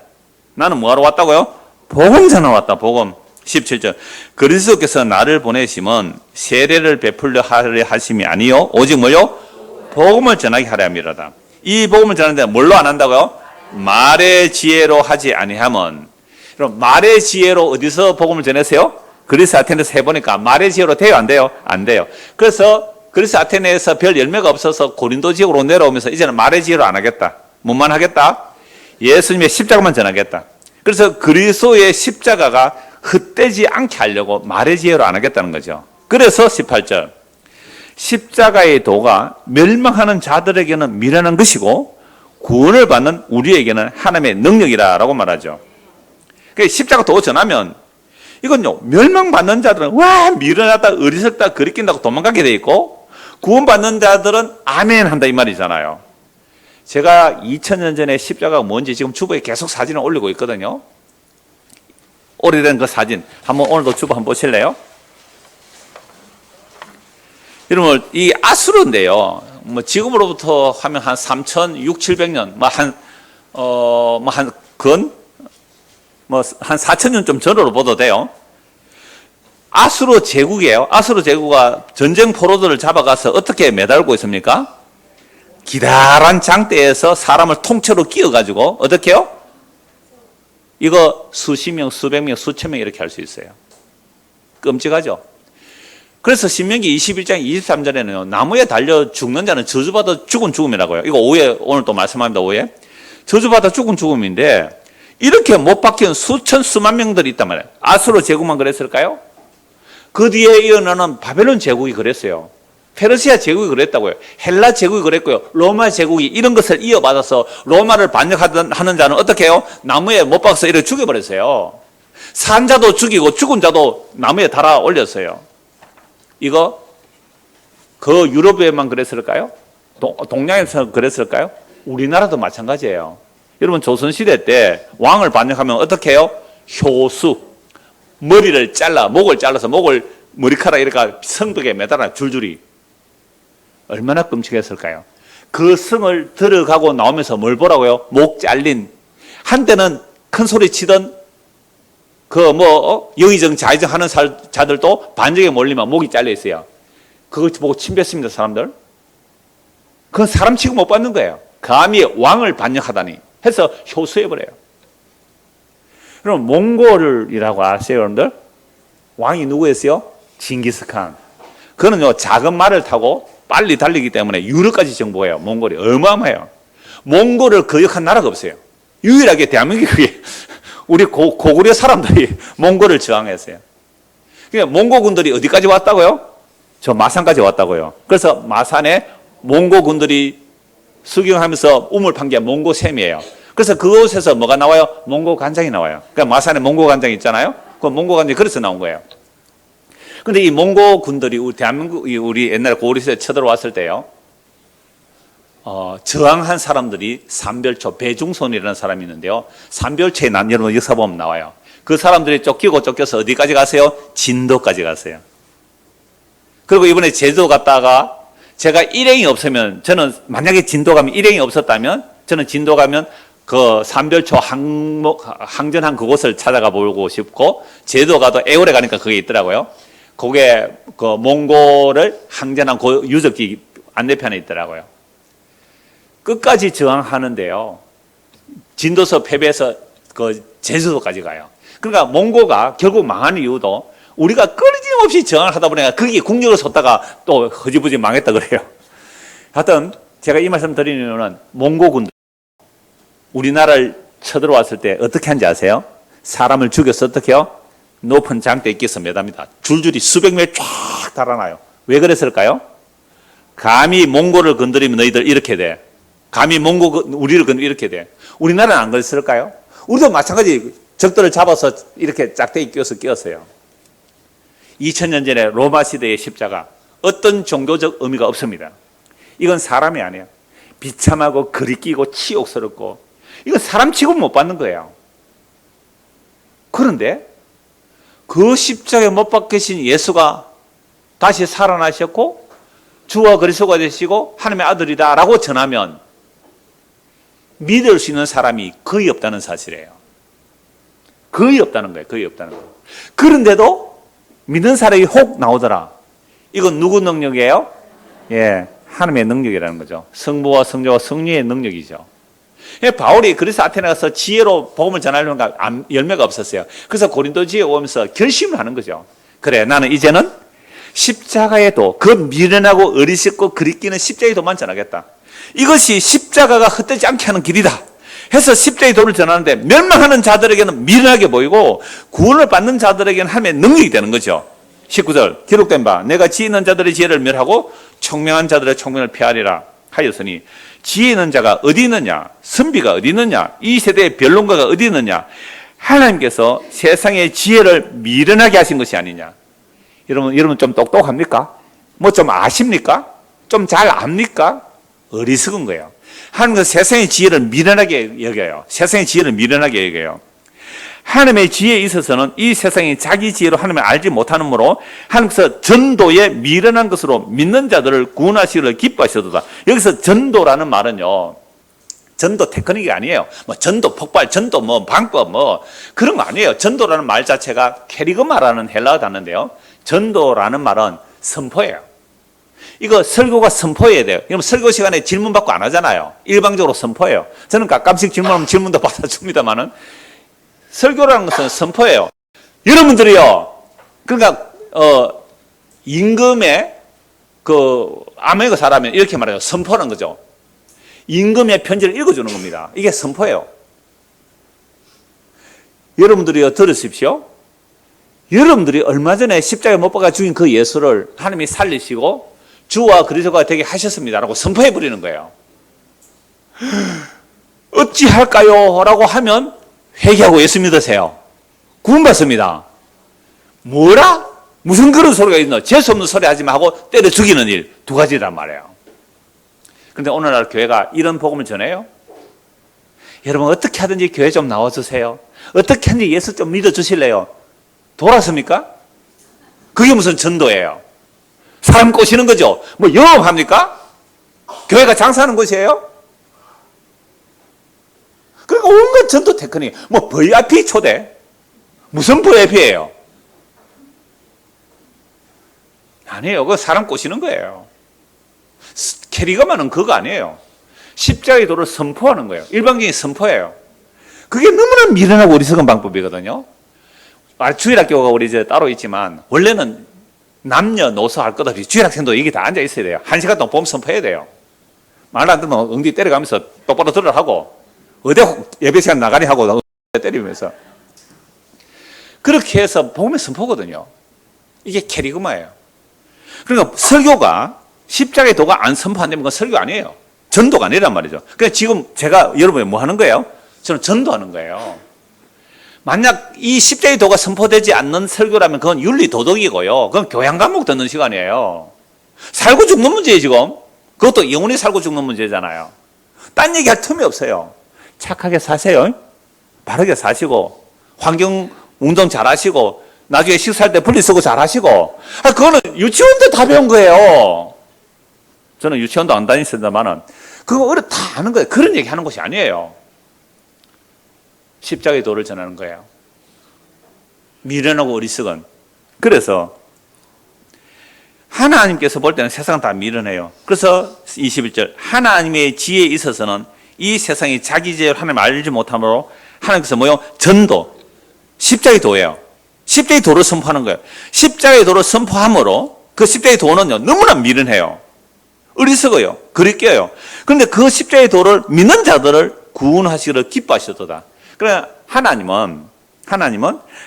나는 뭐하러 왔다고요? 복음 전하러 왔다, 복음. 17절. 그리스도께서 나를 보내심은 세례를 베풀려 하려 하심이 아니요 오직 뭐요? 복음을 전하게 하려 함이로다. 이 복음을 전하는데 뭘로 안 한다고요? 말의 지혜로 하지 아니함은. 그럼 말의 지혜로 어디서 복음을 전했어요? 그리스 아테네에서 해보니까 말의 지혜로 돼요? 안 돼요? 안 돼요. 그래서 그리스 아테네에서 별 열매가 없어서 고린도 지역으로 내려오면서 이제는 말의 지혜로 안 하겠다. 뭐만 하겠다? 예수님의 십자가만 전하겠다. 그래서 그리스도의 십자가가 헛되지 않게 하려고 말의 지혜로 안 하겠다는 거죠. 그래서 18절. 십자가의 도가 멸망하는 자들에게는 미련한 것이고 구원을 받는 우리에게는 하나님의 능력이라고 말하죠. 그러니까 십자가 도 전하면 이건요, 멸망받는 자들은 와 미련하다 어리석다 거리낀다고 도망가게 돼 있고 구원받는 자들은 아멘 한다 이 말이잖아요. 제가 2000년 전에 십자가가 뭔지 지금 주보에 계속 사진을 올리고 있거든요. 오래된 그 사진 한번 오늘도 주보 한번 보실래요? 여러분 이 아수르인데요. 뭐 지금으로부터 하면 한 3,600~700년 한 4,000년 좀 전으로 보도 돼요. 아수르 제국이에요. 아수르 제국가 전쟁 포로들을 잡아가서 어떻게 매달고 있습니까? 기다란 장대에서 사람을 통째로 끼워가지고 어떻게 해요? 이거 수십 명, 수백 명, 수천 명 이렇게 할 수 있어요. 끔찍하죠? 그래서 신명기 21장 23절에는요, 나무에 달려 죽는 자는 저주받아 죽은 죽음이라고요. 이거 오늘 또 말씀합니다, 오후에. 저주받아 죽은 죽음인데, 이렇게 못 박힌 수천, 수만 명들이 있단 말이에요. 아수르 제국만 그랬을까요? 그 뒤에 이어나는 바벨론 제국이 그랬어요. 페르시아 제국이 그랬다고요. 헬라 제국이 그랬고요. 로마 제국이 이런 것을 이어받아서 로마를 반역하는 자는 어떻게 해요? 나무에 못 박아서 이렇게 죽여버렸어요. 산 자도 죽이고 죽은 자도 나무에 달아 올렸어요. 이거 그 유럽에만 그랬을까요? 동양에서 그랬을까요? 우리나라도 마찬가지예요. 여러분 조선시대 때 왕을 반역하면 어떻게 해요? 효수, 머리를 잘라, 목을 잘라서 목을 머리카락 이렇게 성벽에 매달아 줄줄이. 얼마나 끔찍했을까요? 그 성을 들어가고 나오면서 뭘 보라고요? 목 잘린. 한때는 큰 소리 치던 영의정 자의정 하는 자들도 반역에 몰리면 목이 잘려 있어요. 그거 보고 침뱉습니다, 사람들. 그건 사람 취급 못 받는 거예요. 감히 왕을 반역하다니 해서 효수해버려요. 그럼 몽골이라고 아세요, 여러분들? 왕이 누구였어요? 징기스칸. 그는요, 작은 말을 타고 빨리 달리기 때문에 유럽까지 정복해요. 몽골이 어마어마해요. 몽골을 거역한 나라가 없어요. 유일하게 대한민국이 우리 고구려 사람들이 몽골을 저항했어요. 그러니까 몽고군들이 어디까지 왔다고요? 저 마산까지 왔다고요. 그래서 마산에 몽고군들이 수경하면서 우물 판 게 몽고샘이에요. 그래서 그곳에서 뭐가 나와요? 몽고 간장이 나와요. 그러니까 마산에 몽고 간장 있잖아요. 그 몽고 간장이 그래서 나온 거예요. 근데 이 몽고 군들이 우리 옛날에 고구려시대에 쳐들어왔을 때요, 저항한 사람들이 삼별초, 배중손이라는 사람이 있는데요. 삼별초에 여러분 역사 보면 나와요. 그 사람들이 쫓겨서 어디까지 가세요? 진도까지 가세요. 그리고 이번에 제주도 갔다가 제가 일행이 없으면, 저는 만약에 진도 가면 일행이 없었다면, 저는 진도 가면 그 삼별초 항전한 그곳을 찾아가 보고 싶고, 제주도 가도 애월에 가니까 그게 있더라고요. 그게 그 몽골을 항전한 그 유적지 안내편에 있더라고요. 끝까지 저항하는데요, 진도서 패배해서 그 제주도까지 가요. 그러니까 몽고가 결국 망한 이유도 우리가 끊임없이 저항을 하다 보니까 거기에 국력을 쏟다가 또 허지부지 망했다 그래요. 하여튼 제가 이 말씀 드리는 이유는 몽고군들 우리나라를 쳐들어왔을 때 어떻게 한지 아세요? 사람을 죽여서 어떻게 해요? 높은 장대에 끼서 매답니다. 줄줄이 수백 명 쫙 달아나요. 왜 그랬을까요? 감히 몽고를 건드리면 너희들 이렇게 돼. 감히 우리를 건드리면 이렇게 돼. 우리나라는 안 그랬을까요? 우리도 마찬가지 적들을 잡아서 이렇게 짝대기 끼웠어요. 2000년 전에 로마 시대의 십자가, 어떤 종교적 의미가 없습니다. 이건 사람이 아니에요. 비참하고 거리끼고 치욕스럽고, 이건 사람 취급 못 받는 거예요. 그런데 그 십자가에 못 박히신 예수가 다시 살아나셨고 주와 그리스도가 되시고 하나님의 아들이다라고 전하면 믿을 수 있는 사람이 거의 없다는 사실이에요. 거의 없다는 거예요. 거의 없다는 거예요. 그런데도 믿는 사람이 혹 나오더라. 이건 누구 능력이에요? 예, 하나님의 능력이라는 거죠. 성부와 성자와 성령의 능력이죠. 예, 바울이 그래서 아테네 가서 지혜로 복음을 전하려는 열매가 없었어요. 그래서 고린도 지에 오면서 결심을 하는 거죠. 그래, 나는 이제는 십자가의 도, 그 미련하고 어리석고 그리끼는 십자가의 도만 전하겠다. 이것이 십자가가 헛되지 않게 하는 길이다 해서 십자가의 도를 전하는데, 멸망하는 자들에게는 미련하게 보이고 구원을 받는 자들에게는 하나님의 능력이 되는 거죠. 19절 기록된 바 내가 지혜 있는 자들의 지혜를 멸하고 총명한 자들의 총명을 폐하리라 하였으니, 지혜 있는 자가 어디 있느냐, 선비가 어디 있느냐, 이 세대의 변론가가 어디 있느냐, 하나님께서 세상의 지혜를 미련하게 하신 것이 아니냐. 여러분 좀 똑똑합니까? 뭐 좀 아십니까? 좀 잘 압니까? 어리석은 거예요. 하나님께서 세상의 지혜를 미련하게 여겨요. 세상의 지혜를 미련하게 여겨요. 하나님의 지혜에 있어서는 이 세상이 자기 지혜로 하나님을 알지 못하므로 하나님께서 전도에 미련한 것으로 믿는 자들을 구원하시기를 기뻐하시도다. 여기서 전도라는 말은요, 전도 테크닉이 아니에요. 뭐 전도 폭발, 전도 뭐 방법 뭐 그런 거 아니에요. 전도라는 말 자체가 캐리그마라는 헬라어 단어인데요. 전도라는 말은 선포예요. 이거 설교가 선포해야 돼요. 그럼 설교 시간에 질문 받고 안 하잖아요. 일방적으로 선포해요. 저는 가끔씩 질문하면 질문도 받아줍니다만은, 설교라는 것은 선포예요. 여러분들이요, 그러니까 임금의 아메리카 사람이 이렇게 말해요. 선포하는 거죠. 임금의 편지를 읽어주는 겁니다. 이게 선포예요. 여러분들이요, 들으십시오. 여러분들이 얼마 전에 십자가에 못 박아 죽인 그 예수를 하나님이 살리시고 주와 그리스도가 되게 하셨습니다라고 선포해 버리는 거예요. 어찌할까요? 라고 하면 회개하고 예수 믿으세요. 구원받습니다. 뭐라? 무슨 그런 소리가 있노? 재수없는 소리 하지 마 하고 때려 죽이는 일, 두 가지란 말이에요. 그런데 오늘날 교회가 이런 복음을 전해요. 여러분 어떻게 하든지 교회 좀 나와주세요. 어떻게 하든지 예수 좀 믿어주실래요? 돌았습니까? 그게 무슨 전도예요? 사람 꼬시는 거죠. 뭐 영업합니까? 교회가 장사하는 곳이에요? 그러니까 온갖 전도 테크닉, 뭐 VIP 초대, 무슨 VIP예요? 아니에요. 그거 사람 꼬시는 거예요. 캐리가만은 그거 아니에요. 십자가의 도를 선포하는 거예요. 일방적인 선포예요. 그게 너무나 미련하고 어리석은 방법이거든요. 주일학교가 우리 이제 따로 있지만, 원래는 남녀노소 할 것 없이 주일학생도 여기 다 앉아 있어야 돼요. 1시간 동안 보험 선포해야 돼요. 말 안 듣면 엉덩이 때려가면서 똑바로 들으라 하고, 어디 예배 시간 나가리 하고 때리면서. 그렇게 해서 복음의 선포거든요. 이게 캐리그마예요. 그러니까 설교가 십자가의 도가 안 선포 안 되면 그건 설교 아니에요. 전도가 아니란 말이죠. 그러니까 지금 제가 여러분이 뭐 하는 거예요? 저는 전도하는 거예요. 만약 이 십자가의 도가 선포되지 않는 설교라면 그건 윤리 도덕이고요. 그건 교양 과목 듣는 시간이에요. 살고 죽는 문제예요, 지금. 그것도 영원히 살고 죽는 문제잖아요. 딴 얘기할 틈이 없어요. 착하게 사세요. 바르게 사시고, 환경 운동 잘 하시고, 나중에 식사할 때 분리수거 잘 하시고. 그거는 유치원 때 다 배운 거예요. 저는 유치원도 안 다녔습니다만은, 그거 다 아는 거예요. 그런 얘기 하는 것이 아니에요. 십자가의 도를 전하는 거예요. 미련하고 어리석은. 그래서 하나님께서 볼 때는 세상은 다 미련해요. 그래서 21절 하나님의 지혜에 있어서는 이 세상이 자기 지혜로 하나님을 알지 못하므로 하나님께서 뭐요? 전도, 십자가의 도예요. 십자가의 도를 선포하는 거예요. 십자가의 도를 선포함으로 그 십자가의 도는요, 너무나 미련해요. 어리석어요. 그리껴요. 그런데 그 십자가의 도를 믿는 자들을 구원하시기를 기뻐하셨도다. 그러나 하나님은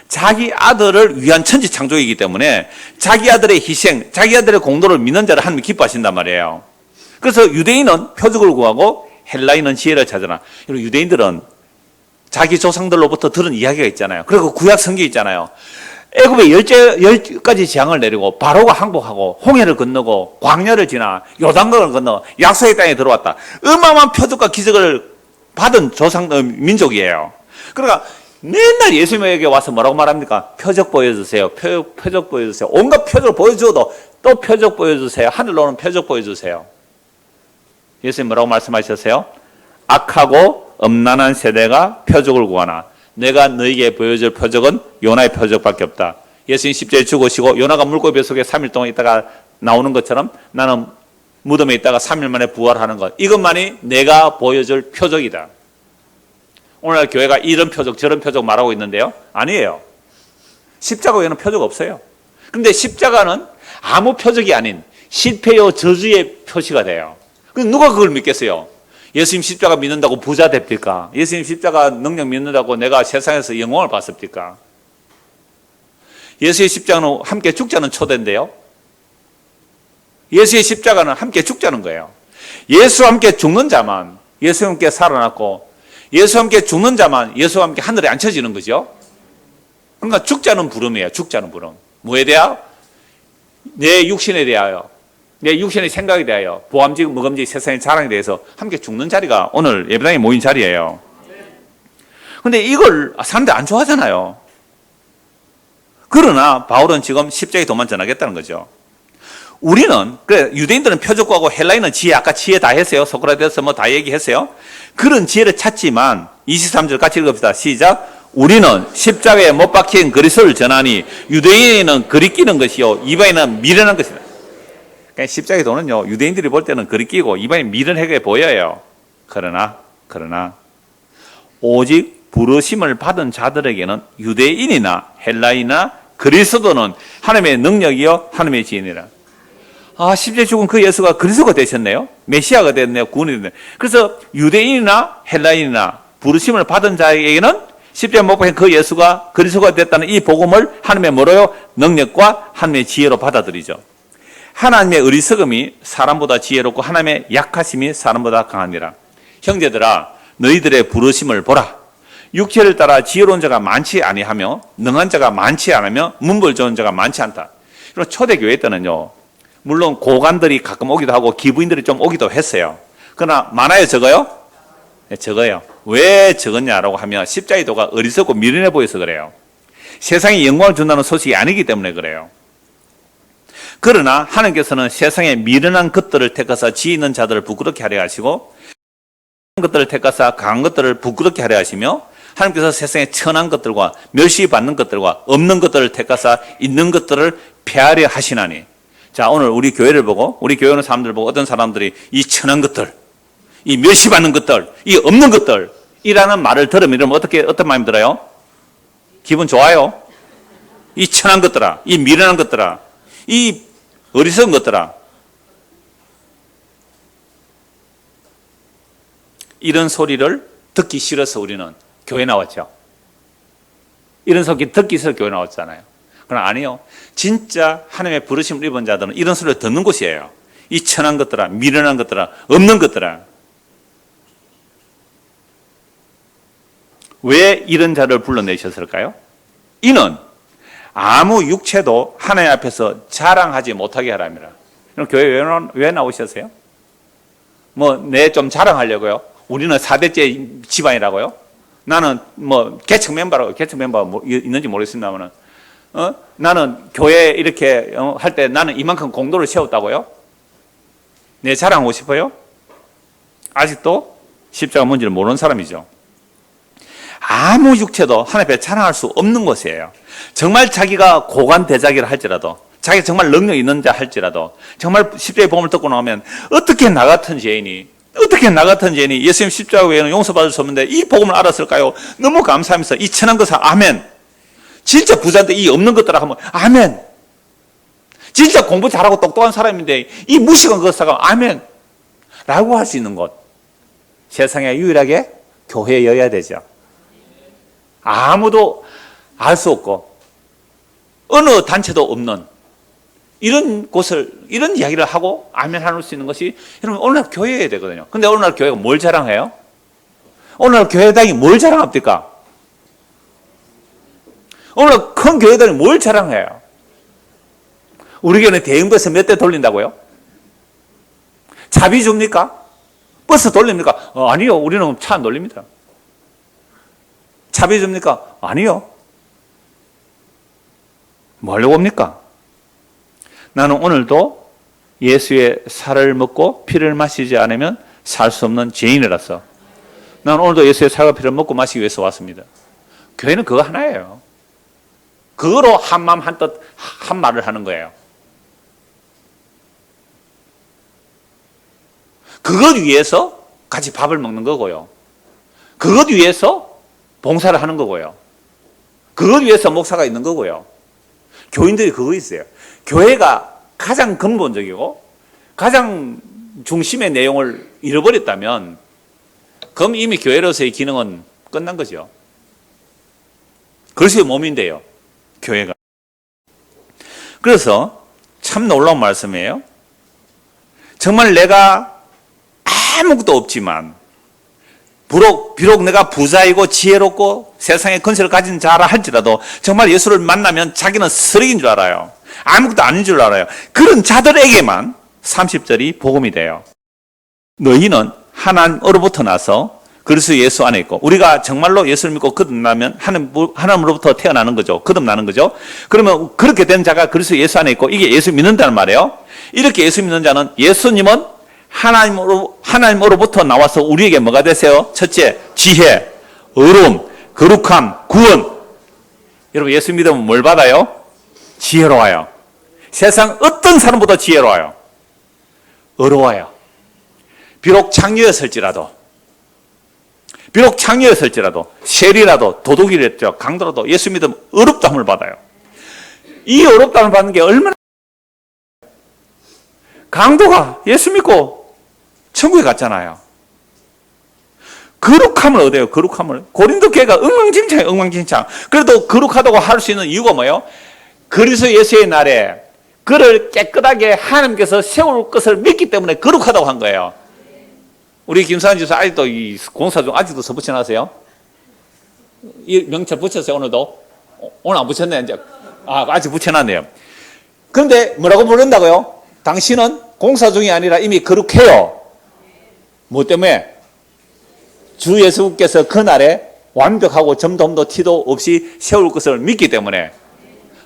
자기 아들을 위한 천지 창조이기 때문에 자기 아들의 희생, 자기 아들의 공로를 믿는 자를 하나님이 기뻐하신단 말이에요. 그래서 유대인은 표적을 구하고 헬라인은 지혜를 찾으나. 유대인들은 자기 조상들로부터 들은 이야기가 있잖아요. 그리고 구약 성경이 있잖아요. 애굽에 10가지 재앙을 내리고 바로가 항복하고 홍해를 건너고 광야를 지나 요단강을 건너 약속의 땅에 들어왔다. 어마어마한 표적과 기적을 받은 민족이에요. 그러니까 맨날 예수님에게 와서 뭐라고 말합니까? 표적 보여주세요. 표적 보여주세요. 온갖 표적을 보여줘도 또 표적 보여주세요. 하늘로 오는 표적 보여주세요. 예수님 뭐라고 말씀하셨어요? 악하고 엄난한 세대가 표적을 구하나 내가 너에게 보여줄 표적은 요나의 표적밖에 없다. 예수님 십자가에 죽으시고 요나가 물고기 뱃속에 3일 동안 있다가 나오는 것처럼 나는 무덤에 있다가 3일 만에 부활하는 것. 이것만이 내가 보여줄 표적이다. 오늘날 교회가 이런 표적 저런 표적 말하고 있는데요. 아니에요. 십자가 외에는 표적 없어요. 그런데 십자가는 아무 표적이 아닌 실패요 저주의 표시가 돼요. 그럼 누가 그걸 믿겠어요? 예수님 십자가 믿는다고 부자 됩니까? 예수님 십자가 능력 믿는다고 내가 세상에서 영광을 받습니까? 예수의 십자가는 함께 죽자는 초대인데요. 예수의 십자가는 함께 죽자는 거예요. 예수와 함께 죽는 자만 예수와 함께 살아났고 예수와 함께 죽는 자만 예수와 함께 하늘에 앉혀지는 거죠. 그러니까 죽자는 부름이에요. 죽자는 부름. 뭐에 대하여? 내 육신에 대하여, 내 육신의 생각에 대하여, 보암직, 먹음직, 세상의 자랑에 대해서 함께 죽는 자리가 오늘 예배당에 모인 자리예요. 그런데 이걸 사람들이 안 좋아하잖아요. 그러나 바울은 지금 십자가의 도만 전하겠다는 거죠. 우리는, 그래, 유대인들은 표적과고 헬라인은 지혜, 아까 지혜 다 했어요. 소크라테스 뭐 다 얘기했어요. 그런 지혜를 찾지만, 23절 같이 읽읍시다. 시작. 우리는 십자가에 못 박힌 그리스도를 전하니 유대인은 그리끼는 것이요 이방인은 미련한 것이다. 그러니까 십자가의 도는요, 유대인들이 볼 때는 그리끼고 이방인 미련하게 보여요. 그러나 오직 부르심을 받은 자들에게는 유대인이나 헬라인이나 그리스도는 하나님의 능력이요 하나님의 지혜니라. 아, 십자가에 죽은 그 예수가 그리스도가 되셨네요. 메시아가 됐네요. 구원이 됐네요. 그래서 유대인이나 헬라인이나 부르심을 받은 자에게는 십자가에 못 박힌 그 예수가 그리스도가 됐다는 이 복음을 하나님의 뭐로요? 능력과 하나님의 지혜로 받아들이죠. 하나님의 어리석음이 사람보다 지혜롭고 하나님의 약하심이 사람보다 강하니라. 형제들아, 너희들의 부르심을 보라. 육체를 따라 지혜로운 자가 많지 아니하며 능한 자가 많지 않으며 문벌 좋은 자가 많지 않다. 그리고 초대교회 때는요, 물론 고관들이 가끔 오기도 하고 기부인들이 좀 오기도 했어요. 그러나 많아요, 적어요? 네, 적어요. 왜 적었냐라고 하면 십자가의 도가 어리석고 미련해 보여서 그래요. 세상에 영광을 준다는 소식이 아니기 때문에 그래요. 그러나 하나님께서는 세상에 미련한 것들을 택하사 지혜 있는 자들을 부끄럽게 하려 하시고 강한 것들을 택하사 강한 것들을 부끄럽게 하려 하시며 하나님께서 세상에 천한 것들과 멸시받는 것들과 없는 것들을 택하사 있는 것들을 폐하려 하시나니. 자, 오늘 우리 교회를 보고 우리 교회 오는 사람들을 보고 어떤 사람들이 이 천한 것들, 이 멸시받는 것들, 이 없는 것들이라는 말을 들으면 어떤 마음이 들어요? 기분 좋아요? 이 천한 것들아, 이 미련한 것들아, 이 어리석은 것들아. 이런 소리를 듣기 싫어서 우리는 교회 나왔죠. 이런 소리 듣기 싫어서 교회 나왔잖아요. 그러나 아니요. 진짜 하나님의 부르심을 입은 자들은 이런 소리를 듣는 곳이에요. 이 천한 것들아, 미련한 것들아, 없는 것들아. 왜 이런 자를 불러내셨을까요? 이는 아무 육체도 하나님 앞에서 자랑하지 못하게 하랍니다. 그럼 교회 왜 나오셨어요? 뭐, 내 좀 자랑하려고요? 우리는 4대째 집안이라고요? 나는 뭐, 계층 멤버라고, 계층 멤버가 뭐 있는지 모르겠습니다만, 나는 교회 이렇게 할 때 나는 이만큼 공도를 세웠다고요? 내 자랑하고 싶어요? 아직도 십자가 뭔지를 모르는 사람이죠. 아무 육체도 하나님 앞에 자랑할 수 없는 것이에요. 정말 자기가 고관대작이라 할지라도, 자기가 정말 능력 있는 자 할지라도, 정말 십자가의 복음을 듣고 나오면 어떻게 나 같은 죄인이 예수님 십자가 외에는 용서받을 수 없는데 이 복음을 알았을까요? 너무 감사하면서 이 천한 것을 아멘. 진짜 부자인데 이 없는 것들 하면 아멘. 진짜 공부 잘하고 똑똑한 사람인데 이 무식한 것을 아멘. 라고 할 수 있는 곳. 세상에 유일하게 교회여야 되죠. 아무도 알 수 없고 어느 단체도 없는 이런 곳을, 이런 이야기를 하고 아멘 할 수 있는 것이 여러분 오늘날 교회여야 되거든요. 근데 오늘날 교회가 뭘 자랑해요? 오늘날 교회당이 뭘 자랑합니까? 오늘날 큰 교회당이 뭘 자랑해요? 우리 교회는 대형버스 몇 대 돌린다고요? 차비 줍니까? 버스 돌립니까? 아니요. 우리는 차 안 돌립니다. 차비 줍니까? 아니요. 뭐 하려고 합니까? 나는 오늘도 예수의 살을 먹고 피를 마시지 않으면 살 수 없는 죄인이라서 나는 오늘도 예수의 살과 피를 먹고 마시기 위해서 왔습니다. 교회는 그거 하나예요. 그거로 한마음 한뜻 한 말을 하는 거예요. 그것 위해서 같이 밥을 먹는 거고요. 그것 위해서 봉사를 하는 거고요. 그것 위해서 목사가 있는 거고요. 교인들이 그거 있어요. 교회가 가장 근본적이고 가장 중심의 내용을 잃어버렸다면 그럼 이미 교회로서의 기능은 끝난 거죠. 그리스도의 몸인데요. 교회가. 그래서 참 놀라운 말씀이에요. 정말 내가 아무것도 없지만 비록 내가 부자이고 지혜롭고 세상에 건설을 가진 자라 할지라도 정말 예수를 만나면 자기는 쓰레기인 줄 알아요. 아무것도 아닌 줄 알아요. 그런 자들에게만 30절이 복음이 돼요. 너희는 하나님으로부터 나서 그리스도 예수 안에 있고, 우리가 정말로 예수를 믿고 거듭나면 하나님으로부터 태어나는 거죠. 거듭나는 거죠. 그러면 그렇게 된 자가 그리스도 예수 안에 있고, 이게 예수 믿는다는 말이에요. 이렇게 예수 믿는 자는 예수님은 하나님으로부터 나와서 우리에게 뭐가 되세요? 첫째, 지혜, 의로움, 거룩함, 구원. 여러분, 예수 믿으면 뭘 받아요? 지혜로워요. 세상 어떤 사람보다 지혜로워요. 의로워요. 비록 창녀였을지라도, 세리라도, 도둑이랬죠, 강도라도 예수 믿으면 의롭다함을 받아요. 이 의롭다함을 받는 게 얼마나, 강도가 예수 믿고 천국에 갔잖아요. 거룩함을 얻어요. 거룩함을. 고린도 교회가 엉망진창. 그래도 거룩하다고 할 수 있는 이유가 뭐예요? 그리스도 예수의 날에 그를 깨끗하게 하나님께서 세울 것을 믿기 때문에 거룩하다고 한 거예요. 우리 김사한 집사 아직도 이 공사 중 아직도 서붙여놨어요? 이 명찰 붙였어요, 오늘도? 오늘 안 붙였네, 이제. 아직 붙여놨네요. 그런데 뭐라고 부른다고요? 당신은 공사 중이 아니라 이미 거룩해요. 뭐 때문에? 주 예수께서 그날에 완벽하고 점도 티도 없이 세울 것을 믿기 때문에,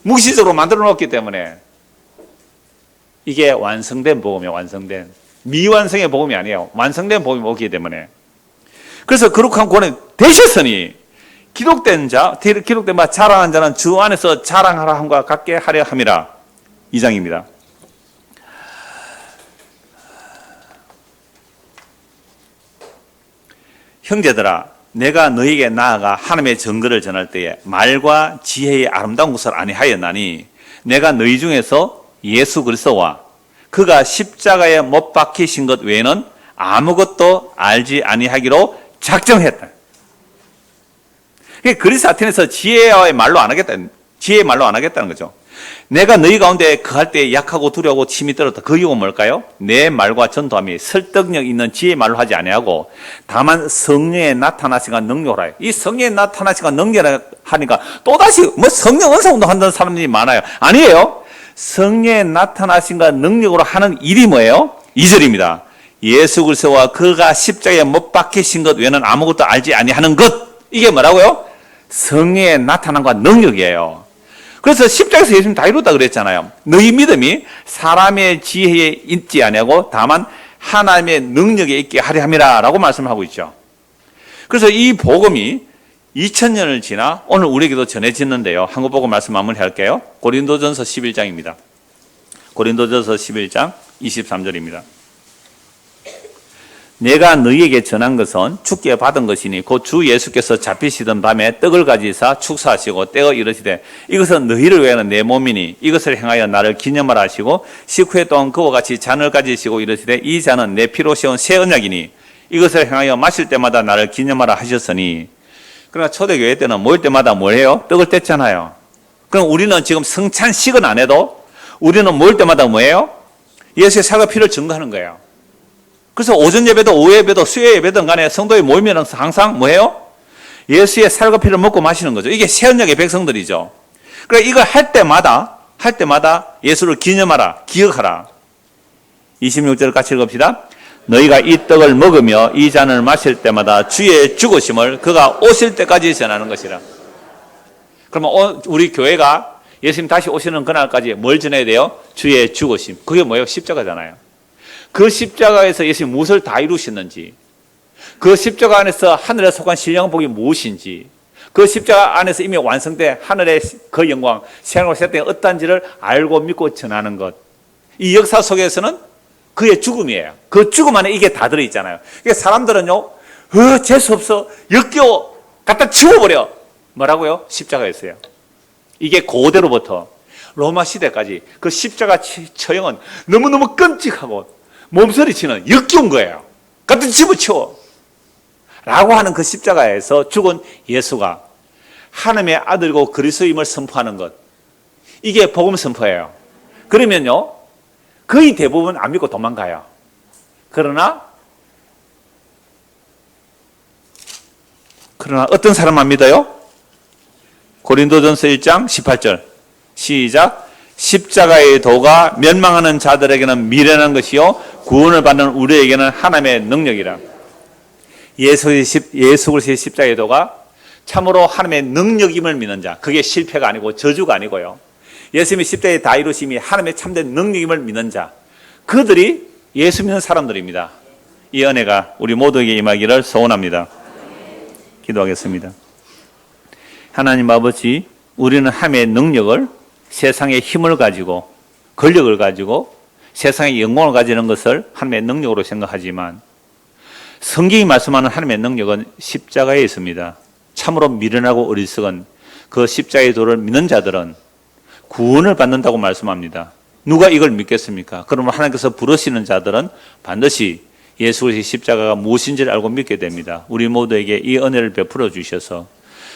묵시적으로 만들어 놓았기 때문에, 이게 완성된 복음이에요. 완성된. 미완성의 복음이 아니에요. 완성된 복음이 오기 때문에. 그래서 거룩한 구원이 되셨으니 기록된 바 자랑한 자는 주 안에서 자랑하라 함과 같게 하려 함이라. 2장입니다. 형제들아, 내가 너희에게 나아가 하나님의 정거를 전할 때에 말과 지혜의 아름다운 것을 아니하였나니 내가 너희 중에서 예수 그리스도와 그가 십자가에 못 박히신 것 외에는 아무것도 알지 아니하기로 작정했다. 그리스 아테네에서 지혜의 말로 안 하겠다는 거죠. 내가 너희 가운데 거할 때 약하고 두려워하고 침이 떨었다. 그 이유가 뭘까요? 내 말과 전도함이 설득력 있는 지혜의 말로 하지 아니하고 다만 성령에 나타나시가 능력을 하여. 이 성령에 나타나시가 능력을 하니까 또다시 성령 은사 운동한다는 사람들이 많아요. 아니에요. 성령에 나타나신가 능력으로 하는 일이 뭐예요? 2절입니다. 예수 그리스도와 그가 십자가에 못 박히신 것 외에는 아무것도 알지 아니하는 것. 이게 뭐라고요? 성령에 나타난과 능력이에요. 그래서 십자가에서 예수님 다 이뤘다 그랬잖아요. 너희 믿음이 사람의 지혜에 있지 아니하고 다만 하나님의 능력에 있게 하려 함이라 라고 말씀하고 있죠. 그래서 이 복음이 2000년을 지나 오늘 우리에게도 전해지는데요. 한국 복음 말씀 마무리할게요. 고린도전서 11장입니다. 고린도전서 11장 23절입니다. 내가 너희에게 전한 것은 주께 받은 것이니 곧 주 예수께서 잡히시던 밤에 떡을 가지사 축사하시고 떼어 이르시되 이것은 너희를 위하는 내 몸이니 이것을 행하여 나를 기념하라 하시고 식후에 또한 그와 같이 잔을 가지시고 이르시되 이 잔은 내 피로 세운 새 언약이니 이것을 행하여 마실 때마다 나를 기념하라 하셨으니. 그러나 초대교회 때는 모일 때마다 뭘 해요? 떡을 뗐잖아요. 그럼 우리는 지금 성찬식은 안 해도 우리는 모일 때마다 뭐예요? 예수의 살과 피를 증거하는 거예요. 그래서 오전 예배도 오후 예배도 수요 예배든 간에 성도에 모이면 항상 뭐예요? 예수의 살과 피를 먹고 마시는 거죠. 이게 새 언약의 백성들이죠. 그러니까 이걸 할 때마다 예수를 기념하라, 기억하라. 26절 같이 읽읍시다. 너희가 이 떡을 먹으며 이 잔을 마실 때마다 주의 죽으심을 그가 오실 때까지 전하는 것이라. 그러면 우리 교회가 예수님 다시 오시는 그날까지 뭘 전해야 돼요? 주의 죽으심. 그게 뭐예요? 십자가잖아요. 그 십자가에서 예수님이 무엇을 다 이루셨는지, 그 십자가 안에서 하늘에 속한 신령한 복이 무엇인지, 그 십자가 안에서 이미 완성된 하늘의 그 영광, 생활과 세상의 어떠한지를 알고 믿고 전하는 것. 이 역사 속에서는 그의 죽음이에요. 그 죽음 안에 이게 다 들어있잖아요. 그러니까 사람들은요, 재수 없어. 역겨워. 갖다 치워버려. 뭐라고요? 십자가였어요. 이게 고대로부터 로마 시대까지 그 십자가 처형은 너무너무 끔찍하고 몸서리치는 역겨운 거예요. 갖다 집어치워. 라고 하는 그 십자가에서 죽은 예수가 하나님의 아들이고 그리스도임을 선포하는 것. 이게 복음 선포예요. 그러면요, 거의 대부분 안 믿고 도망가요. 그러나 어떤 사람만 믿어요? 고린도전서 1장 18절 시작. 십자가의 도가 멸망하는 자들에게는 미련한 것이요 구원을 받는 우리에게는 하나님의 능력이라. 예수 그리스도의 십자가의 도가 참으로 하나님의 능력임을 믿는 자, 그게 실패가 아니고 저주가 아니고요, 예수님이 십자가에 다 이루심이 하나님의 참된 능력임을 믿는 자, 그들이 예수 믿는 사람들입니다. 이 은혜가 우리 모두에게 임하기를 소원합니다. 기도하겠습니다. 하나님 아버지, 우리는 하나님의 능력을, 세상의 힘을 가지고 권력을 가지고 세상의 영광을 가지는 것을 하나님의 능력으로 생각하지만 성경이 말씀하는 하나님의 능력은 십자가에 있습니다. 참으로 미련하고 어리석은 그 십자가의 도를 믿는 자들은 구원을 받는다고 말씀합니다. 누가 이걸 믿겠습니까? 그러면 하나님께서 부르시는 자들은 반드시 예수 그리스도의 십자가가 무엇인지를 알고 믿게 됩니다. 우리 모두에게 이 은혜를 베풀어 주셔서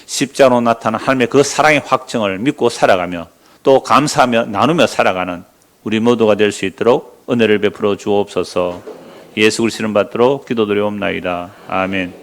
십자가로 나타난 하나님의 그 사랑의 확증을 믿고 살아가며 또 감사하며 나누며 살아가는 우리 모두가 될 수 있도록 은혜를 베풀어 주옵소서. 예수 그리스도를 받도록 기도드리옵나이다. 아멘.